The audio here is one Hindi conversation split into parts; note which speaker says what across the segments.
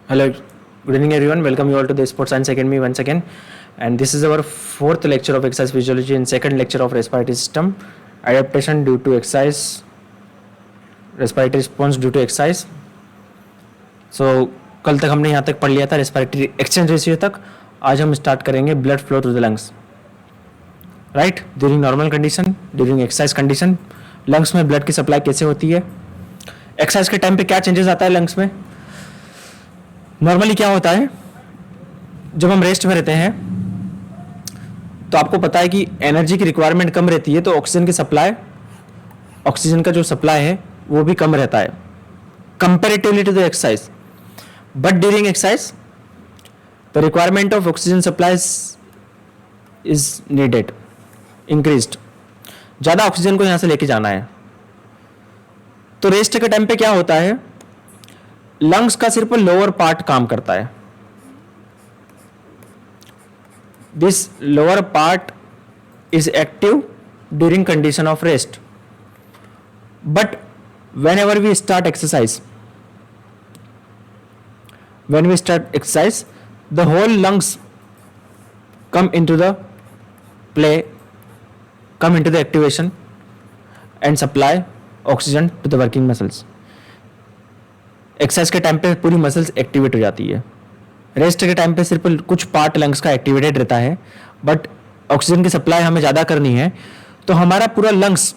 Speaker 1: Hello, good evening everyone. Welcome you all to the Sports Science Academy once again. And this is our fourth lecture of exercise physiology and second lecture of respiratory system. Adaptation due to exercise, respiratory response due to exercise. So कल तक हमने यहाँ तक पढ़ लिया था रेस्पिरेटरी एक्सचेंज रेशियो तक. आज हम स्टार्ट करेंगे blood flow through the lungs. Right, during normal condition, during exercise condition lungs में ब्लड की सप्लाई कैसे होती है, एक्सरसाइज के टाइम पे क्या चेंजेस आता है लंग्स में. नॉर्मली क्या होता है, जब हम रेस्ट में रहते हैं तो आपको पता है कि एनर्जी की रिक्वायरमेंट कम रहती है, तो ऑक्सीजन की सप्लाई, ऑक्सीजन का जो सप्लाई है वो भी कम रहता है comparatively to the exercise. But during exercise the requirement of oxygen supply is needed, increased. ज़्यादा ऑक्सीजन को यहाँ से लेके जाना है. तो रेस्ट के टाइम पे क्या होता है, लंग्स का सिर्फ लोअर पार्ट काम करता है. This lower part is active during condition of rest. But whenever we start exercise, when we start exercise, the whole lungs come into the play, come into the activation and supply oxygen to the working muscles. Exercise के टाइम पे पूरी मसल्स एक्टिवेट हो जाती है. रेस्ट के टाइम पे सिर्फ कुछ पार्ट लंग्स का एक्टिवेटेड रहता है, बट ऑक्सीजन की सप्लाई हमें ज़्यादा करनी है तो हमारा पूरा लंग्स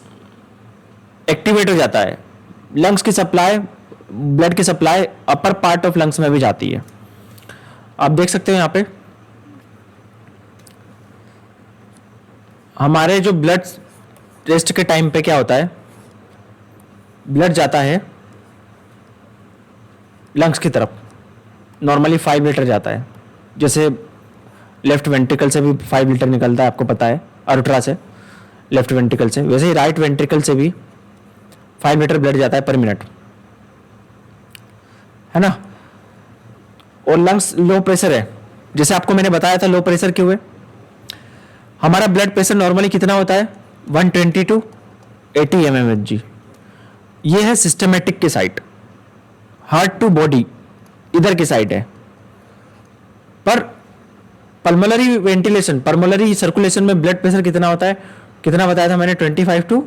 Speaker 1: एक्टिवेट हो जाता है. लंग्स की सप्लाई, ब्लड की supply upper part of lungs में भी जाती है. आप देख सकते हो यहाँ पे हमारे जो ब्लड रेस्ट के टाइम पे क्या होता है, ब्लड जाता है लंग्स की तरफ. नॉर्मली 5 लीटर जाता है. जैसे लेफ्ट वेंट्रिकल से भी 5 लीटर निकलता है, आपको पता है, अल्ट्रा से लेफ्ट वेंट्रिकल से. वैसे ही राइट वेंट्रिकल से भी 5 लीटर ब्लड जाता है पर मिनट, है ना. और लंग्स लो प्रेशर है, जैसे आपको मैंने बताया था लो प्रेशर क्यों है. हमारा ब्लड प्रेशर नॉर्मली कितना होता है, 120 to 80 mmHg. ये है सिस्टमेटिक की साइड, हार्ट टू बॉडी इधर की साइड है. पर पल्मोनरी वेंटिलेशन, पल्मोनरी सर्कुलेशन में ब्लड प्रेशर कितना होता है, कितना बताया था मैंने, 25 to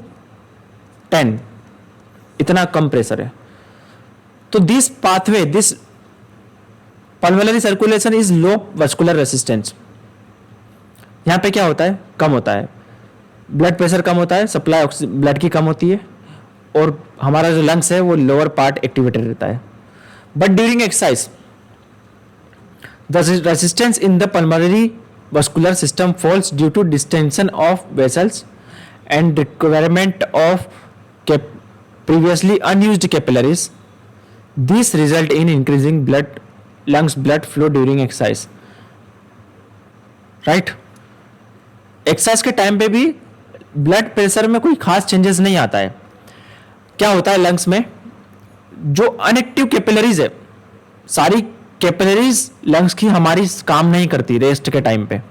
Speaker 1: 10. इतना कम प्रेशर है. तो this pathway, this pulmonary circulation is low vascular resistance. यहां पे क्या होता है, कम होता है, ब्लड प्रेशर कम होता है, सप्लाई ब्लड की कम होती है, और हमारा जो लंग्स है वो लोअर पार्ट एक्टिवेटेड रहता है. But during exercise the resistance in the pulmonary vascular system falls due to distension of vessels and requirement of previously unused capillaries. This result in increasing lungs blood flow during exercise. Right? Exercise के टाइम पे भी ब्लड प्रेशर में कोई खास चेंजेस नहीं आता है. क्या होता है लंग्स में, जो अनएक्टिव कैपिलरीज है, सारी कैपिलरीज लंग्स की हमारी काम नहीं करती रेस्ट के टाइम पे.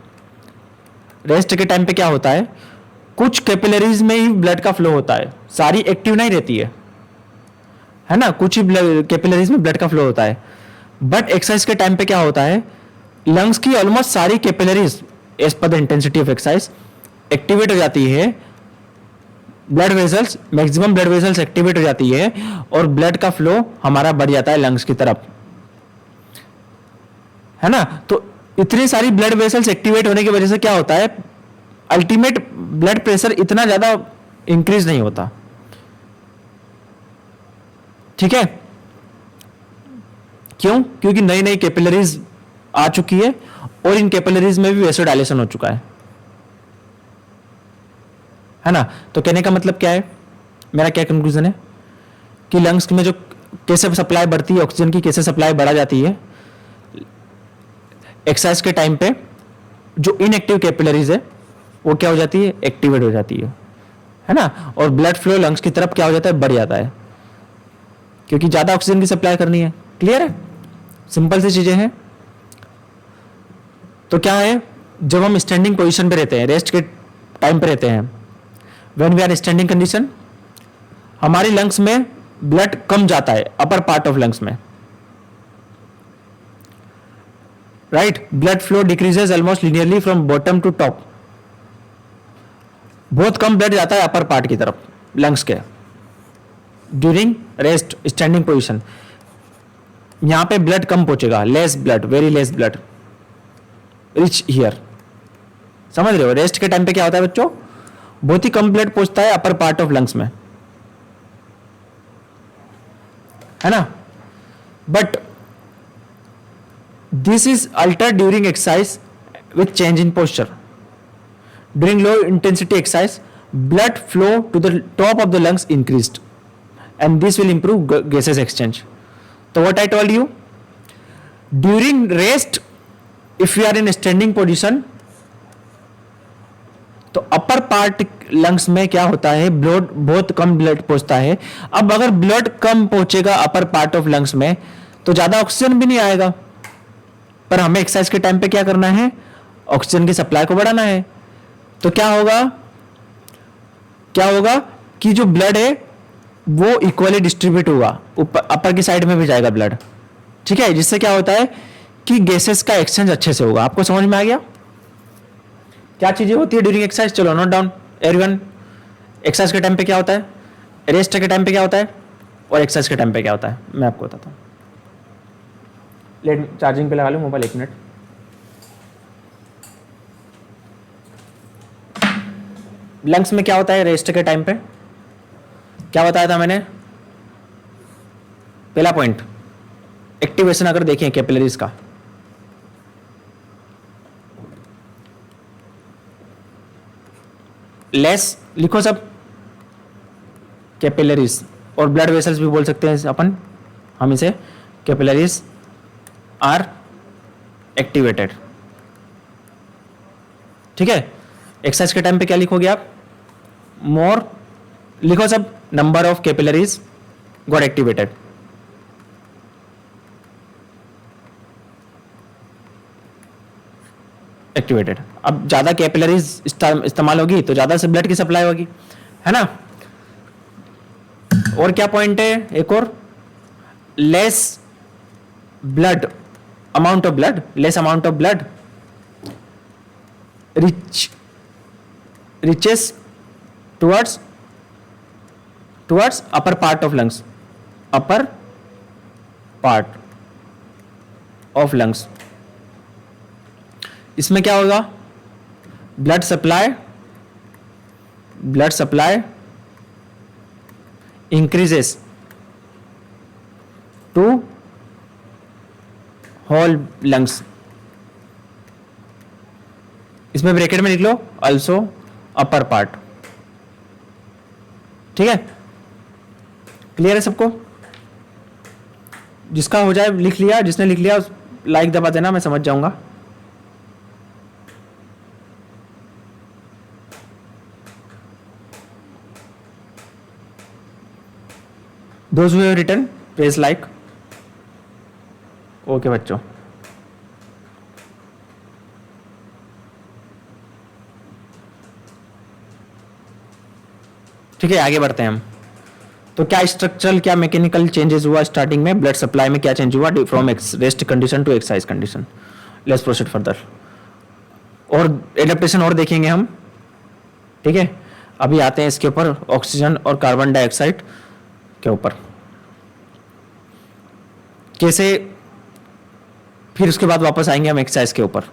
Speaker 1: रेस्ट के टाइम पे क्या होता है, कुछ कैपिलरीज में ही ब्लड का फ्लो होता है, सारी एक्टिव नहीं रहती है ना. कुछ ही कैपिलरीज में ब्लड का फ्लो होता है. बट एक्सरसाइज के टाइम पे क्या होता है, लंग्स की ऑलमोस्ट सारी capillaries as per the intensity of exercise activate हो जाती है. Blood vessels, maximum blood vessels activate हो जाती है और ब्लड का फ्लो हमारा बढ़ जाता है लंग्स की तरफ, है ना. तो इतनी सारी ब्लड वेसल्स एक्टिवेट होने की वजह से क्या होता है, अल्टीमेट ब्लड प्रेशर इतना ज्यादा इंक्रीज नहीं होता. ठीक है, क्यों, क्योंकि नई नई कैपिलरीज आ चुकी है और इन कैपिलरीज में भी वैसोडाइलेशन हो चुका है ना. तो कहने का मतलब क्या है, मेरा क्या कंक्लूजन है कि लंग्स में जो कैसे सप्लाई बढ़ती है, ऑक्सीजन की कैसे सप्लाई बढ़ा जाती है एक्सरसाइज के टाइम पे, जो इनएक्टिव कैपिलरीज है वो क्या हो जाती है, एक्टिवेट हो जाती है ना. और ब्लड फ्लो लंग्स की तरफ क्या हो जाता है, बढ़ जाता है, क्योंकि ज्यादा ऑक्सीजन की सप्लाई करनी है. क्लियर है, सिंपल सी चीजें हैं. तो क्या है, जब हम स्टैंडिंग पोजीशन पे रहते हैं, रेस्ट के टाइम पे रहते हैं, when we are standing condition, हमारी लंग्स में ब्लड कम जाता है अपर पार्ट ऑफ लंग्स में, right, blood flow decreases almost linearly from bottom to top, बहुत कम ब्लड जाता है अपर पार्ट की तरफ लंग्स के ड्यूरिंग रेस्ट स्टैंडिंग पोजिशन। यहां पे ब्लड कम पहुंचेगा, less blood, very less blood rich here, समझ रहे हो। रेस्ट के टाइम पे क्या होता है बच्चों, बहुत ही कम ब्लड पहुंचता है अपर पार्ट ऑफ लंग्स में, है ना। But this is alter during exercise with change in posture. During low intensity exercise blood flow to the top of the lungs increased and this will improve gases exchange. तो what I told you, during rest if you are in standing position तो अपर पार्ट लंग्स में क्या होता है, ब्लड बहुत कम ब्लड पहुंचता है। अब अगर ब्लड कम पहुंचेगा अपर पार्ट ऑफ लंग्स में तो ज्यादा ऑक्सीजन भी नहीं आएगा, पर हमें एक्सरसाइज के टाइम पे क्या करना है, ऑक्सीजन की सप्लाई को बढ़ाना है। तो क्या होगा, क्या होगा कि जो ब्लड है वो इक्वली डिस्ट्रीब्यूट होगा, ऊपर अपर की साइड में भी जाएगा ब्लड, ठीक है, जिससे क्या होता है कि गैसेस का एक्सचेंज अच्छे से होगा। आपको समझ में आ गया क्या चीजें होती है ड्यूरिंग एक्सरसाइज। चलो नोट डाउन एवरीवन, एक्सरसाइज के टाइम पे क्या होता है, रेस्ट के टाइम पे क्या होता है, और एक्सरसाइज के टाइम पे क्या होता है, मैं आपको बताता हूं। लेट चार्जिंग पे लगा लूं मोबाइल, 1 मिनट। लंग्स में क्या होता है रेस्ट के टाइम पे, क्या बताया था मैंने, पहला पॉइंट एक्टिवेशन अगर देखें कैपिलरीज का, लेस लिखो सब, कैपिलरीज और ब्लड वेसल्स भी बोल सकते हैं अपन, हम इसे कैपिलरीज आर एक्टिवेटेड, ठीक है। एक्सरसाइज के टाइम पे क्या लिखोगे आप, मोर लिखो सब, number of capillaries got activated, activated. अब ज्यादा कैपिलरीज इस्तेमाल होगी तो ज्यादा से ब्लड की सप्लाई होगी, है ना। और क्या पॉइंट है एक और, less blood amount of blood, less amount of blood reaches towards upper part of lungs, upper part of lungs. इसमें क्या होगा, blood supply increases to whole lungs. इसमें ब्रैकेट में लिख लो ऑल्सो अपर पार्ट, ठीक है। क्लियर है सबको, जिसका हो जाए लिख लिया, जिसने लिख लिया लाइक दबा देना, मैं समझ जाऊंगा। Those who have written, press like. Okay बच्चों, ठीक है आगे बढ़ते हैं हम। तो क्या स्ट्रक्चरल क्या मैकेनिकल चेंजेस हुआ स्टार्टिंग में, ब्लड सप्लाई में क्या चेंज हुआ from rest condition to exercise condition. Let's proceed further, और एडेप्टेशन और देखेंगे हम, ठीक है। अभी आते हैं इसके ऊपर, ऑक्सीजन और कार्बन डाइऑक्साइड के ऊपर कैसे, फिर उसके बाद वापस आएंगे हम एक्सरसाइज के ऊपर।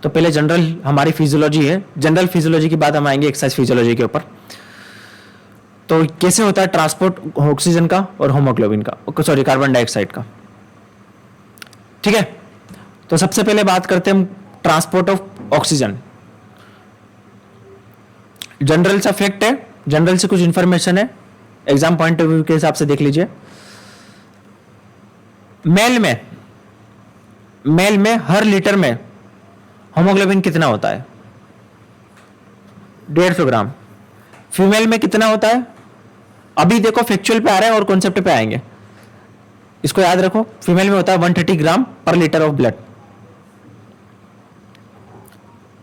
Speaker 1: तो पहले जनरल हमारी फिजियोलॉजी है, जनरल फिजियोलॉजी के बाद हम आएंगे एक्सरसाइज फिजियोलॉजी के ऊपर। तो कैसे होता है ट्रांसपोर्ट ऑक्सीजन का और हीमोग्लोबिन का, सॉरी कार्बन डाइऑक्साइड का, ठीक है। तो सबसे पहले बात करते हैं हम ट्रांसपोर्ट ऑफ ऑक्सीजन। जनरल सा फैक्ट है, जनरल से कुछ इंफॉर्मेशन है, एग्जाम पॉइंट ऑफ व्यू के हिसाब से देख लीजिए। मेल में हर लीटर में हीमोग्लोबिन कितना होता है, 150 ग्राम। फीमेल में कितना होता है, अभी देखो फैक्चुअल पे आ रहा है और कॉन्सेप्ट पे आएंगे, इसको याद रखो। फीमेल में होता है 130 ग्राम पर litre of blood,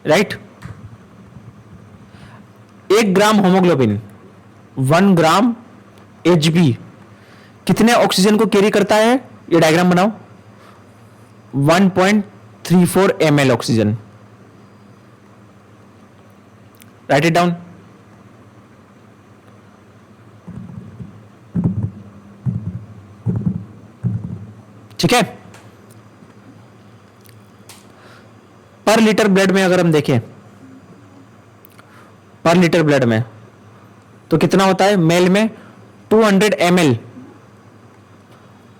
Speaker 1: right. 1 gram haemoglobin 1 gram HB कितने ऑक्सीजन को कैरी करता है, ये डायग्राम बनाओ, 1.3 1.34 ml oxygen. Right it down. ठीक है. पर लीटर ब्लड में अगर हम देखें, पर लीटर ब्लड में तो कितना होता है? मेल में 200 ml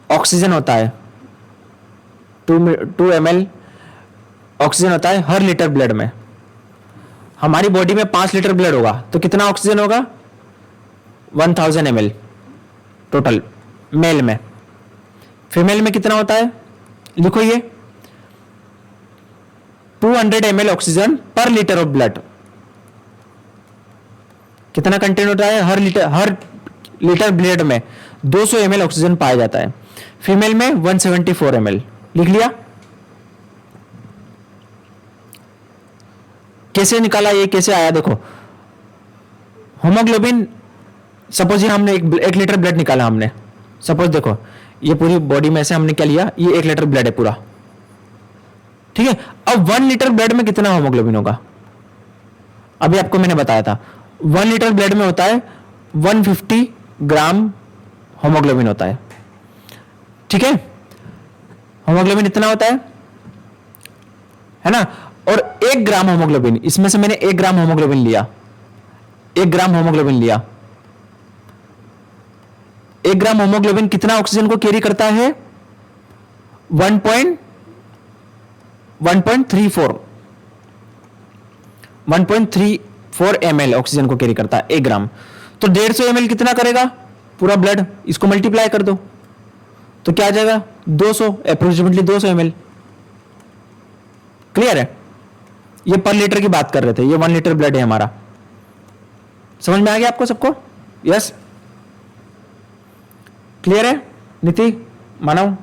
Speaker 1: ऑक्सीजन होता है. 2 ml ऑक्सीजन होता है हर लीटर ब्लड में. हमारी बॉडी में 5 लीटर ब्लड होगा तो कितना ऑक्सीजन होगा? 1000 ml टोटल मेल में. फीमेल में कितना होता है? लिखो ये 200 ml ऑक्सीजन पर लीटर ऑफ ब्लड. कितना कंटेंट होता है? हर लीटर ब्लड में 200 ml ऑक्सीजन पाया जाता है. फीमेल में 174 ml. लिख लिया. कैसे निकाला? ये कैसे आया? देखो, होमोग्लोबिन, सपोज ये हमने एक लीटर ब्लड निकाला हमने. सपोज देखो, ये पूरी बॉडी में से हमने क्या लिया? ये 1 लीटर ब्लड है पूरा. ठीक है. अब 1 लीटर ब्लड में कितना होमोग्लोबिन होगा? अभी आपको मैंने बताया था 1 लीटर ब्लड में होता है 150 ग्राम होमोग्लोबिन होता है. ठीक है. होमोग्लोबिन इतना होता है ना. और 1 ग्राम होमोग्लोबिन, इसमें से मैंने 1 ग्राम होमोग्लोबिन लिया. 1 ग्राम होमोग्लोबिन लिया. 1 ग्राम होमोग्लोबिन कितना ऑक्सीजन को कैरी करता है? 1.34 ml ऑक्सीजन को कैरी करता है 1 ग्राम. तो 150 ml कितना करेगा पूरा ब्लड? इसको मल्टीप्लाई कर दो तो क्या आ जाएगा? 200, अप्रोक्सीमेटली 200 ml. क्लियर है? ये पर लीटर की बात कर रहे थे. ये 1 लीटर ब्लड है हमारा. समझ में आ गया आपको सबको? यस. क्लियर है? नीति, मानव,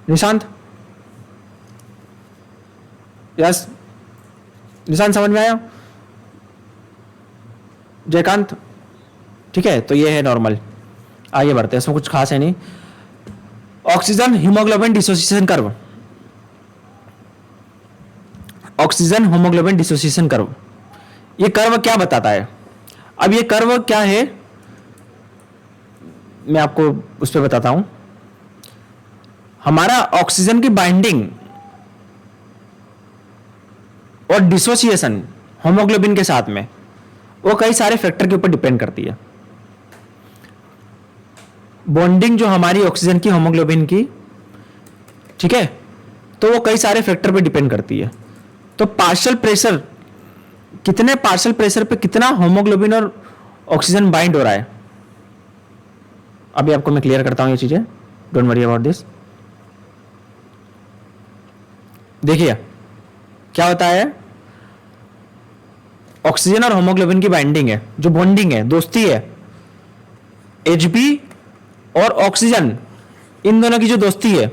Speaker 1: निशांत? यस. निशांत समझ में आया? जयकांत? ठीक है. तो ये है नॉर्मल. आगे बढ़ते हैं. इसमें कुछ खास है नहीं. Oxygen haemoglobin dissociation curve. Oxygen haemoglobin dissociation curve. ये कर्व क्या बताता है? अब ये कर्व क्या है मैं आपको उस पर बताता हूं. हमारा ऑक्सीजन की बाइंडिंग और डिसोसिएशन होमोग्लोबिन के साथ में वो कई सारे फैक्टर के ऊपर डिपेंड करती है. बॉन्डिंग जो हमारी ऑक्सीजन की होमोग्लोबिन की, ठीक है, तो वो कई सारे फैक्टर पे डिपेंड करती है. तो पार्शियल प्रेशर, कितने पार्शियल प्रेशर पे कितना होमोग्लोबिन और ऑक्सीजन बाइंड हो रहा है, अभी आपको मैं क्लियर करता हूं ये चीजें. Don't worry about this. देखिए क्या होता है. ऑक्सीजन और होमोग्लोबिन की बाइंडिंग है, जो बॉन्डिंग है, दोस्ती है, Hb और ऑक्सीजन, इन दोनों की जो दोस्ती है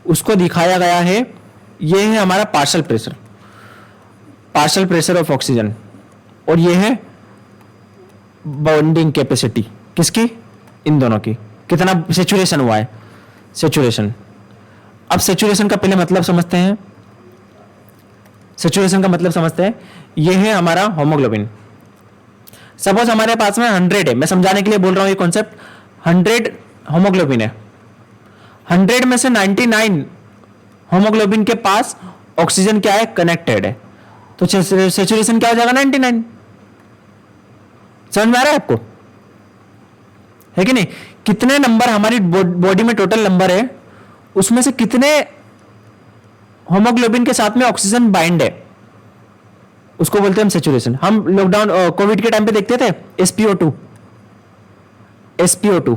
Speaker 1: उसको दिखाया गया है. ये है हमारा partial pressure, partial pressure of oxygen. और ये है बॉन्डिंग कैपेसिटी किसकी? इन दोनों की. कितना सेचुरेशन हुआ है? सेचुरेशन. अब सेचुरेशन का पहले मतलब समझते हैं. सेचुरेशन का मतलब समझते हैं. ये है हमारा होमोग्लोबिन. सपोज हमारे पास में 100 है, मैं समझाने के लिए बोल रहा हूं ये कॉन्सेप्ट. 100 होमोग्लोबिन है. 100 में से 99 होमोग्लोबिन के पास ऑक्सीजन क्या है? कनेक्टेड है. तो सेचुरेशन क्या हो जाएगा? 99. समझ में आ रहा है आपको? है कि नहीं? कितने नंबर हमारी बॉडी में टोटल नंबर है, उसमें से कितने होमोग्लोबिन के साथ में ऑक्सीजन बाइंड है, उसको बोलते हैं हम सेचुरेशन. हम लॉकडाउन कोविड के टाइम पे देखते थे SpO2. SpO2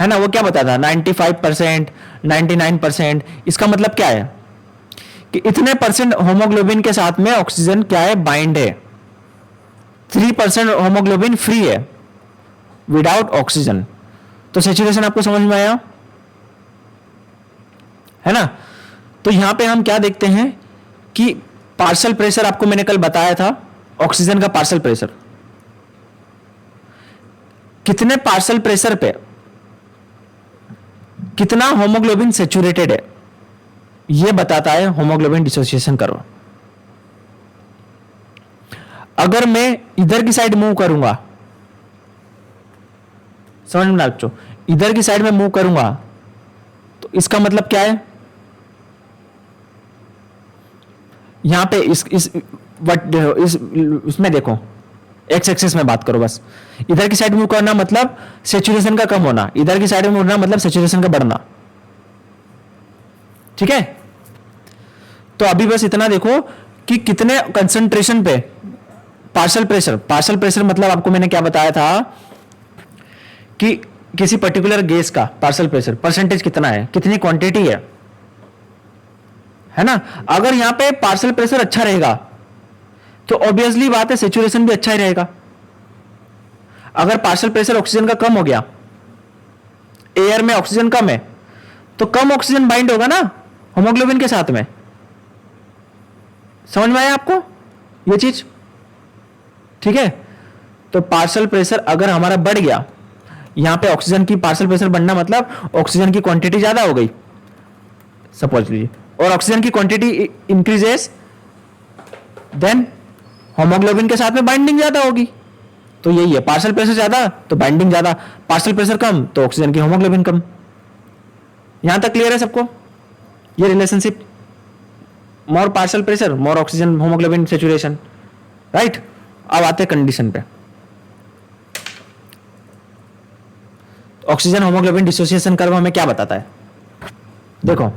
Speaker 1: है ना, वो क्या बताता है? 95%, 99%. इसका मतलब क्या है कि इतने परसेंट होमोग्लोबिन के साथ में ऑक्सीजन क्या है? बाइंड है. 3% होमोग्लोबिन फ्री है विदाउट ऑक्सीजन. तो सेचुरेशन आपको समझ में आया है ना? तो यहां पे हम क्या देखते हैं कि पार्शियल प्रेशर, आपको मैंने कल बताया था ऑक्सीजन का पार्शियल प्रेशर. कितने पार्शियल प्रेशर पे कितना होमोग्लोबिन सेचुरेटेड है, ये बताता है होमोग्लोबिन डिसोसिएशन कर्व। अगर मैं इधर की साइड मूव करूंगा, समझ में बच्चों, इधर की साइड में मूव करूंगा तो इसका मतलब क्या है, यहां पे इसमें देखो, एक्स एक्सिस में बात करो बस, इधर की साइड मूव करना मतलब सेचुरेशन का कम होना, इधर की साइड में मुड़ना मतलब सेचुरेशन का बढ़ना। ठीक है, तो अभी बस इतना देखो कि कितने कंसंट्रेशन पे पार्शियल प्रेशर मतलब आपको मैंने क्या बताया था कि किसी पर्टिकुलर गैस का पार्शियल प्रेशर परसेंटेज कितना है, कितनी क्वांटिटी है ना। अगर यहां पे पार्शियल प्रेशर अच्छा रहेगा तो ऑब्वियसली बात है सेचुरेशन भी अच्छा ही रहेगा। अगर पार्शियल प्रेशर ऑक्सीजन का कम हो गया, एयर में ऑक्सीजन कम है, तो कम ऑक्सीजन बाइंड होगा ना होमोग्लोबिन के साथ में। समझ में आया आपको ये चीज? ठीक है, तो पार्शियल प्रेशर अगर हमारा बढ़ गया, यहां पे ऑक्सीजन की पार्शियल प्रेशर बढ़ना मतलब ऑक्सीजन की क्वांटिटी ज्यादा हो गई सपोज लीजिए, और ऑक्सीजन की क्वांटिटी इंक्रीजेस, देन होमोग्लोबिन के साथ में बाइंडिंग ज्यादा होगी। तो यही है, पार्शियल प्रेशर ज्यादा तो बाइंडिंग ज्यादा, पार्शियल प्रेशर कम तो ऑक्सीजन की होमोग्लोबिन कम। यहां तक क्लियर है सबको ये relationship? More partial pressure more oxygen haemoglobin saturation, right. अब आते कंडीशन पे, ऑक्सीजन होमोग्लोबिन डिसोसिएशन कर्व हमें क्या बताता है? देखो,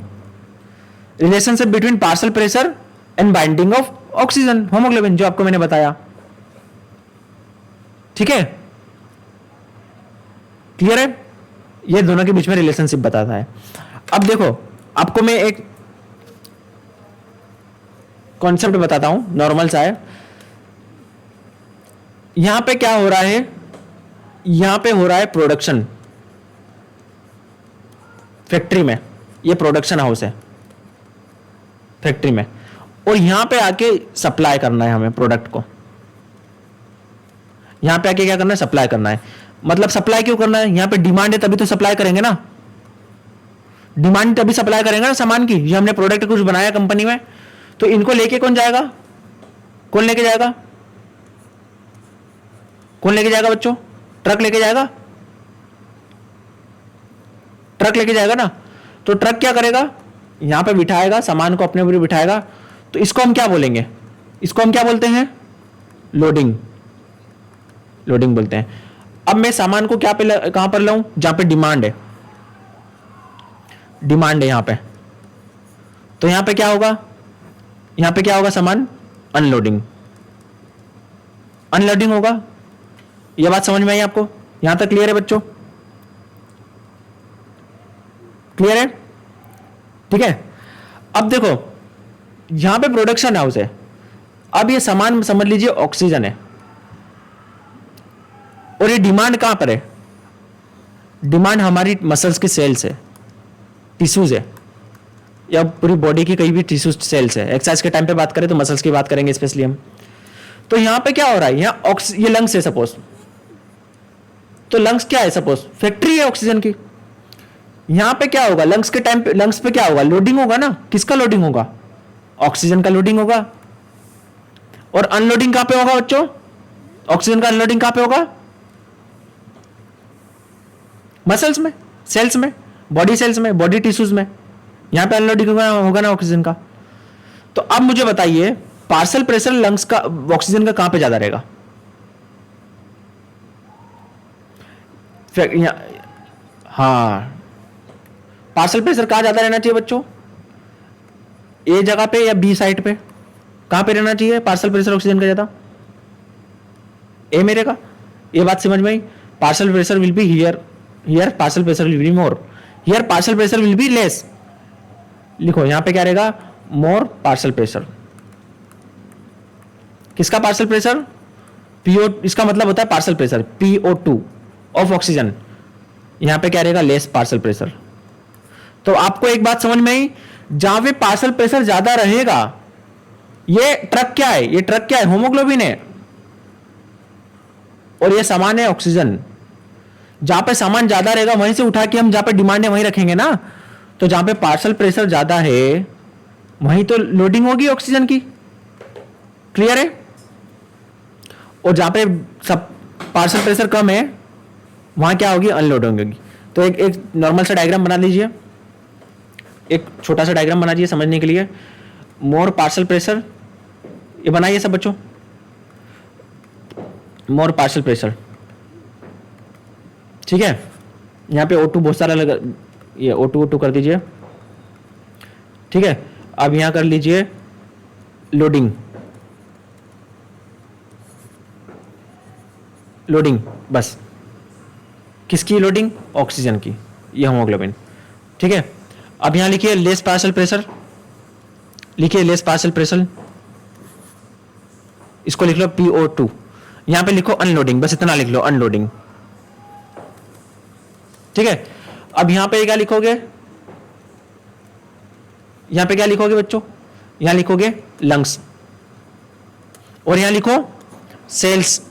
Speaker 1: relationship between partial pressure and binding of oxygen haemoglobin, जो आपको मैंने बताया। ठीक है, क्लियर है? ये दोनों के बीच में रिलेशनशिप बताता है। अब देखो, आपको मैं एक कॉन्सेप्ट बताता हूं, नॉर्मल सा है। यहां पे क्या हो रहा है, यहां पे हो रहा है प्रोडक्शन फैक्ट्री में, ये प्रोडक्शन हाउस है फैक्ट्री में, और यहां पे आके सप्लाई करना है हमें प्रोडक्ट को। यहां पे आके क्या करना है? सप्लाई करना है। मतलब सप्लाई क्यों करना है? यहां पे डिमांड है तभी तो सप्लाई करेंगे ना, डिमांड तभी सप्लाई करेंगे ना सामान की। ये हमने प्रोडक्ट कुछ बनाया कंपनी में, तो इनको लेके कौन जाएगा? कौन लेके जाएगा? कौन लेके जाएगा बच्चों? ट्रक लेके जाएगा, ट्रक लेके जाएगा ना। तो ट्रक क्या करेगा? यहां पे बिठाएगा सामान को, अपने ऊपर बिठाएगा। तो इसको हम क्या बोलेंगे? इसको हम क्या बोलते हैं? लोडिंग, लोडिंग बोलते हैं। अब मैं सामान को क्या पे कहां पर लाऊं? जहां पे डिमांड है, डिमांड है यहां पे। तो यहां पे क्या होगा? यहां पे क्या होगा? सामान अनलोडिंग, अनलोडिंग होगा। यह बात समझ में आई आपको? यहां तक क्लियर है बच्चों? क्लियर है? ठीक है। अब देखो, यहां पे प्रोडक्शन हाउस है। अब ये सामान समझ लीजिए ऑक्सीजन है, और ये डिमांड कहां पर है? डिमांड हमारी मसल्स की सेल्स है, टिश्यूज है, या पूरी बॉडी की कई भी टिश्यू सेल्स है। एक्सरसाइज के टाइम पे बात करें तो मसल्स की बात करेंगे स्पेशली हम। तो यहां पे क्या हो रहा है? यहां ये लंग्स है सपोज, तो लंग्स क्या है? सपोज फैक्ट्री है ऑक्सीजन की। यहां पे क्या होगा? लंग्स के टाइम पे, लंग्स पे क्या होगा? लोडिंग होगा ना। किसका लोडिंग होगा? ऑक्सीजन का लोडिंग होगा। और अनलोडिंग कहां पे होगा बच्चों? ऑक्सीजन का अनलोडिंग कहां पे होगा? मसल्स में, सेल्स में, बॉडी सेल्स में, बॉडी टिश्यूज में। यहां पे अनलोडिंग होगा ना ऑक्सीजन का। तो अब मुझे बताइए, पार्शियल प्रेशर लंग्स का ऑक्सीजन का कहां पे ज्यादा रहेगा? हाँ, पार्शियल प्रेशर कहां ज्यादा रहना चाहिए बच्चों? ए जगह पे या बी साइड पे? कहां पे रहना चाहिए पार्शियल प्रेशर ऑक्सीजन का ज्यादा? ए मेरे का। ये बात समझ में आई? Partial pressure will be here, here partial pressure will be more, here partial pressure will be less. लिखो यहां पे क्या रहेगा? More partial pressure. किसका पार्शियल प्रेशर? पीओ, इसका मतलब होता है partial pressure PO2 of oxygen. यहां पे क्या रहेगा? Less partial pressure. तो आपको एक बात समझ में आई? जहां पे पार्शियल प्रेशर ज्यादा रहेगा, ये ट्रक क्या है? ये ट्रक क्या है? होमोग्लोबिन है, और ये सामान है ऑक्सीजन। जहां पे सामान ज्यादा रहेगा वहीं से उठा के हम जहां पे डिमांड है वहीं रखेंगे ना। तो जहां पे पार्शियल प्रेशर ज्यादा है वहीं तो लोडिंग होगी ऑक्सीजन की, क्लियर है। और जहां पे सब पार्शियल प्रेशर कम है वहां क्या होगी, अनलोडिंग होगी। तो एक नॉर्मल सा डायग्राम बना लीजिए, एक छोटा सा डायग्राम बना दीजिए समझने के लिए। मोर पार्शियल प्रेशर, ये बनाइए सब बच्चों, मोर पार्शियल प्रेशर, ठीक है। यहाँ पे O2 बहुत सारा लगा, ये O2 कर दीजिए, ठीक है। अब यहां कर लीजिए लोडिंग, लोडिंग बस, किसकी लोडिंग, ऑक्सीजन की, ये हीमोग्लोबिन, ठीक है। अब यहां लिखिए लेस पार्शियल प्रेशर, लिखिए लेस पार्शियल प्रेशर, इसको लिख लो PO2। यहां पे लिखो अनलोडिंग, बस इतना लिख लो अनलोडिंग, ठीक है। अब यहां पे क्या लिखोगे, यहां पे क्या लिखोगे बच्चों, यहां लिखोगे लंग्स, और यहां लिखो सेल्स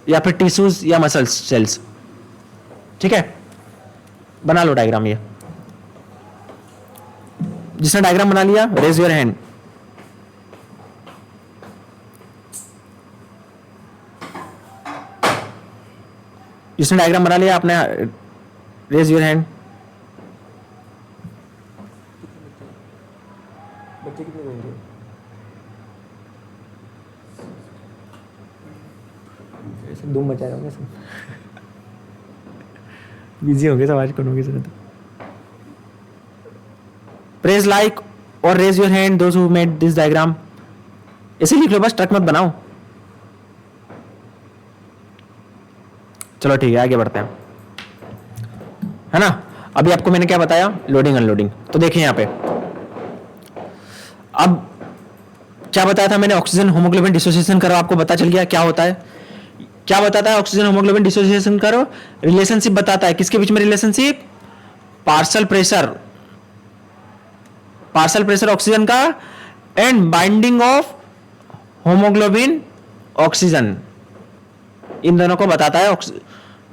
Speaker 1: या फिर टिश्यूज या मसल्स सेल्स, ठीक है। बना लो डायग्राम, ये जिसने डायग्राम बना लिया रेज योर हैंड। जिसने डायग्राम बना लिया आपने, रेज योर हैंड।
Speaker 2: बच्चे कितने होंगे? ऐसे धूम मचा रहे होंगे सब, बिजी होंगे सब आज करोगे सर।
Speaker 1: प्रेज लाइक और raise your hand those who made this diagram, ऐसे लिख लो बस, ट्रक मत बनाओ। चलो ठीक है, आगे बढ़ते हैं, है ना। अभी आपको मैंने क्या बताया, लोडिंग अनलोडिंग। तो देखिए यहां पे अब क्या बताया था मैंने, ऑक्सीजन हीमोग्लोबिन डिसोसिएशन करो, आपको पता चल गया क्या होता है, क्या बताता है oxygen haemoglobin dissociation curve, relationship बताता है, किसके बीच में relationship, partial pressure, partial pressure oxygen का and binding of haemoglobin oxygen, इन दोनों को बताता है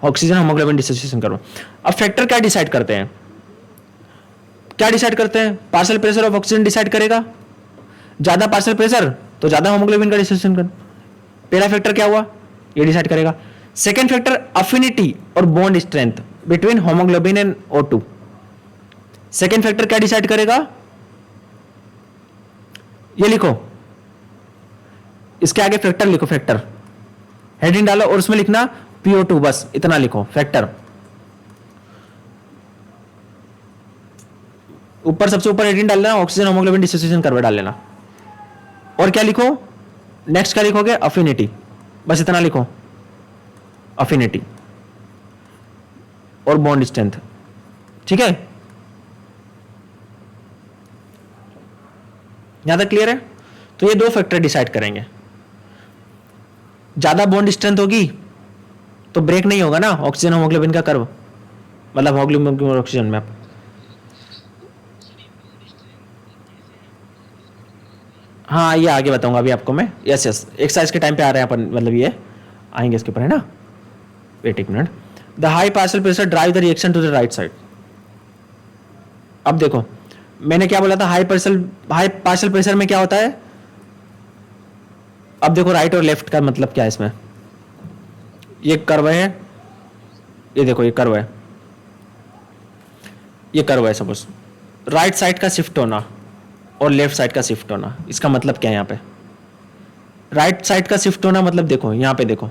Speaker 1: ऑक्सीजन हीमोग्लोबिन डिसोसिएशन करो। अब फैक्टर क्या डिसाइड करते हैं, क्या डिसाइड करते हैं, partial pressure of oxygen decide करेगा, ज्यादा पार्शियल प्रेशर तो ज्यादा हीमोग्लोबिन का डिसोसिएशन कर, पहला फैक्टर क्या हुआ, ये डिसाइड करेगा। सेकेंड फैक्टर अफिनिटी और bond strength between haemoglobin and O2, second factor क्या डिसाइड करेगा, ये लिखो, इसके आगे फैक्टर लिखो, फैक्टर हेडिंग डालो और उसमें लिखना PO2, बस इतना लिखो फैक्टर, ऊपर सबसे ऊपर हेडिंग डाल लेना, ऑक्सीजन हीमोग्लोबिन डिसोसिएशन कर्व डाल लेना। और क्या लिखो, नेक्स्ट क्या लिखोगे, अफिनिटी, बस इतना लिखो, अफिनिटी और बॉन्ड स्ट्रेंथ, ठीक है। यहां तक क्लियर है। तो ये दो फैक्टर डिसाइड करेंगे, ज्यादा बॉन्ड स्ट्रेंथ होगी तो ब्रेक नहीं होगा ना ऑक्सीजन हीमोग्लोबिन का कर्व, मतलब हीमोग्लोबिन और ऑक्सीजन में। आप हाँ ये आगे बताऊंगा अभी आपको मैं, यस यस एक्सरसाइज के टाइम पे आ रहे हैं अपन, मतलब ये आएंगे इसके ऊपर, है ना। वेट एक minute. The high partial pressure drive the reaction to the right side. अब देखो मैंने क्या बोला था, हाई पार्शियल प्रेशर में क्या होता है, अब देखो राइट और लेफ्ट का मतलब क्या है इसमें, ये कर्व है, ये देखो ये कर्व है, ये कर्व है, सपोज राइट साइड का शिफ्ट होना और लेफ्ट साइड का शिफ्ट होना, इसका मतलब क्या है यहाँ पे, राइट साइड का शिफ्ट होना मतलब देखो यहाँ पे देखो,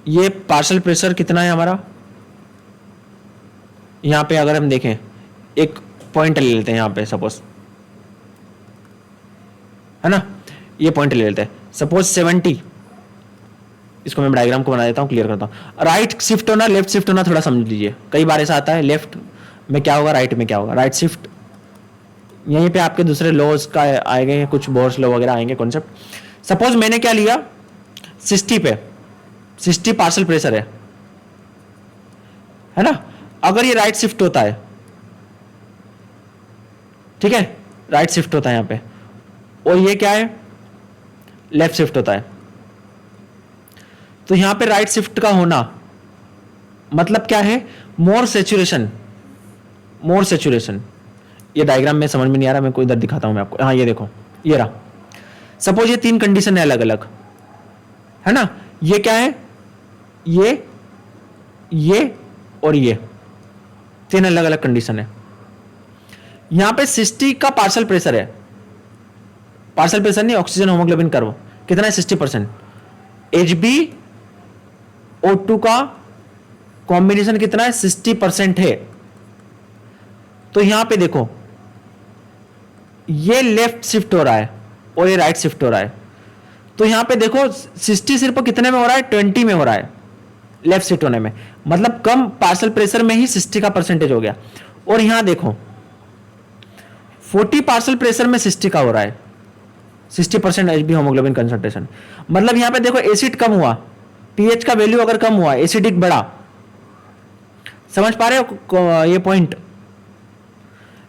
Speaker 1: ये पार्शियल प्रेशर कितना है हमारा, यहाँ पे अगर हम देखें एक पॉइंट ले लेते हैं यहाँ पे सपोज, है ना, ये पॉइंट ले लेते हैं सपोज 70, इसको मैं डायग्राम को बना देता हूँ, क्लियर करता हूँ। राइट शिफ्ट होना लेफ्ट शिफ्ट होना थोड़ा समझ लीजिए, कई बार ऐसा आता है लेफ्ट में क्या होगा राइट में क्या होगा, राइट शिफ्ट, यहीं पे आपके दूसरे लॉज का आएंगे, कुछ बोर्स लॉ वगैरह आएंगे कॉन्सेप्ट। सपोज मैंने क्या लिया 60 पे, 60 पार्शियल प्रेशर है ना, अगर ये राइट शिफ्ट होता है, ठीक है, राइट शिफ्ट होता है यहां पे, और ये क्या है लेफ्ट शिफ्ट होता है, तो यहां पे राइट शिफ्ट का होना मतलब क्या है, मोर सेचुरेशन ये डायग्राम में समझ में नहीं आ रहा, मैं कोई इधर दिखाता हूं मैं आपको। हाँ ये देखो, ये रहा। सपोज ये 3 कंडीशन है अलग अलग, है ना। ये क्या है, ये और ये 3 अलग अलग कंडीशन है। यहां पे 60 का पार्शियल प्रेशर है, पार्शियल प्रेशर नहीं, ऑक्सीजन होमोग्लोबिन कर्व कितना है 60%। HbO2 का कॉम्बिनेशन कितना है 60% है। तो यहां पे देखो ये लेफ्ट शिफ्ट हो रहा है और ये राइट शिफ्ट हो रहा है। तो यहां पे देखो 60 सिर्फ कितने में हो रहा है, 20 में हो रहा है लेफ्ट शिफ्ट होने में, मतलब कम पार्शियल प्रेशर में ही 60 का परसेंटेज हो गया। और यहां देखो 40 पार्शियल प्रेशर में 60 का हो रहा है, 60% Hb होमोग्लोबिन कंसंट्रेशन। मतलब यहां पे देखो एसिड कम हुआ, पीएच का वैल्यू अगर कम हुआ, एसिडिक बढ़ा। समझ पा रहे हो ये पॉइंट।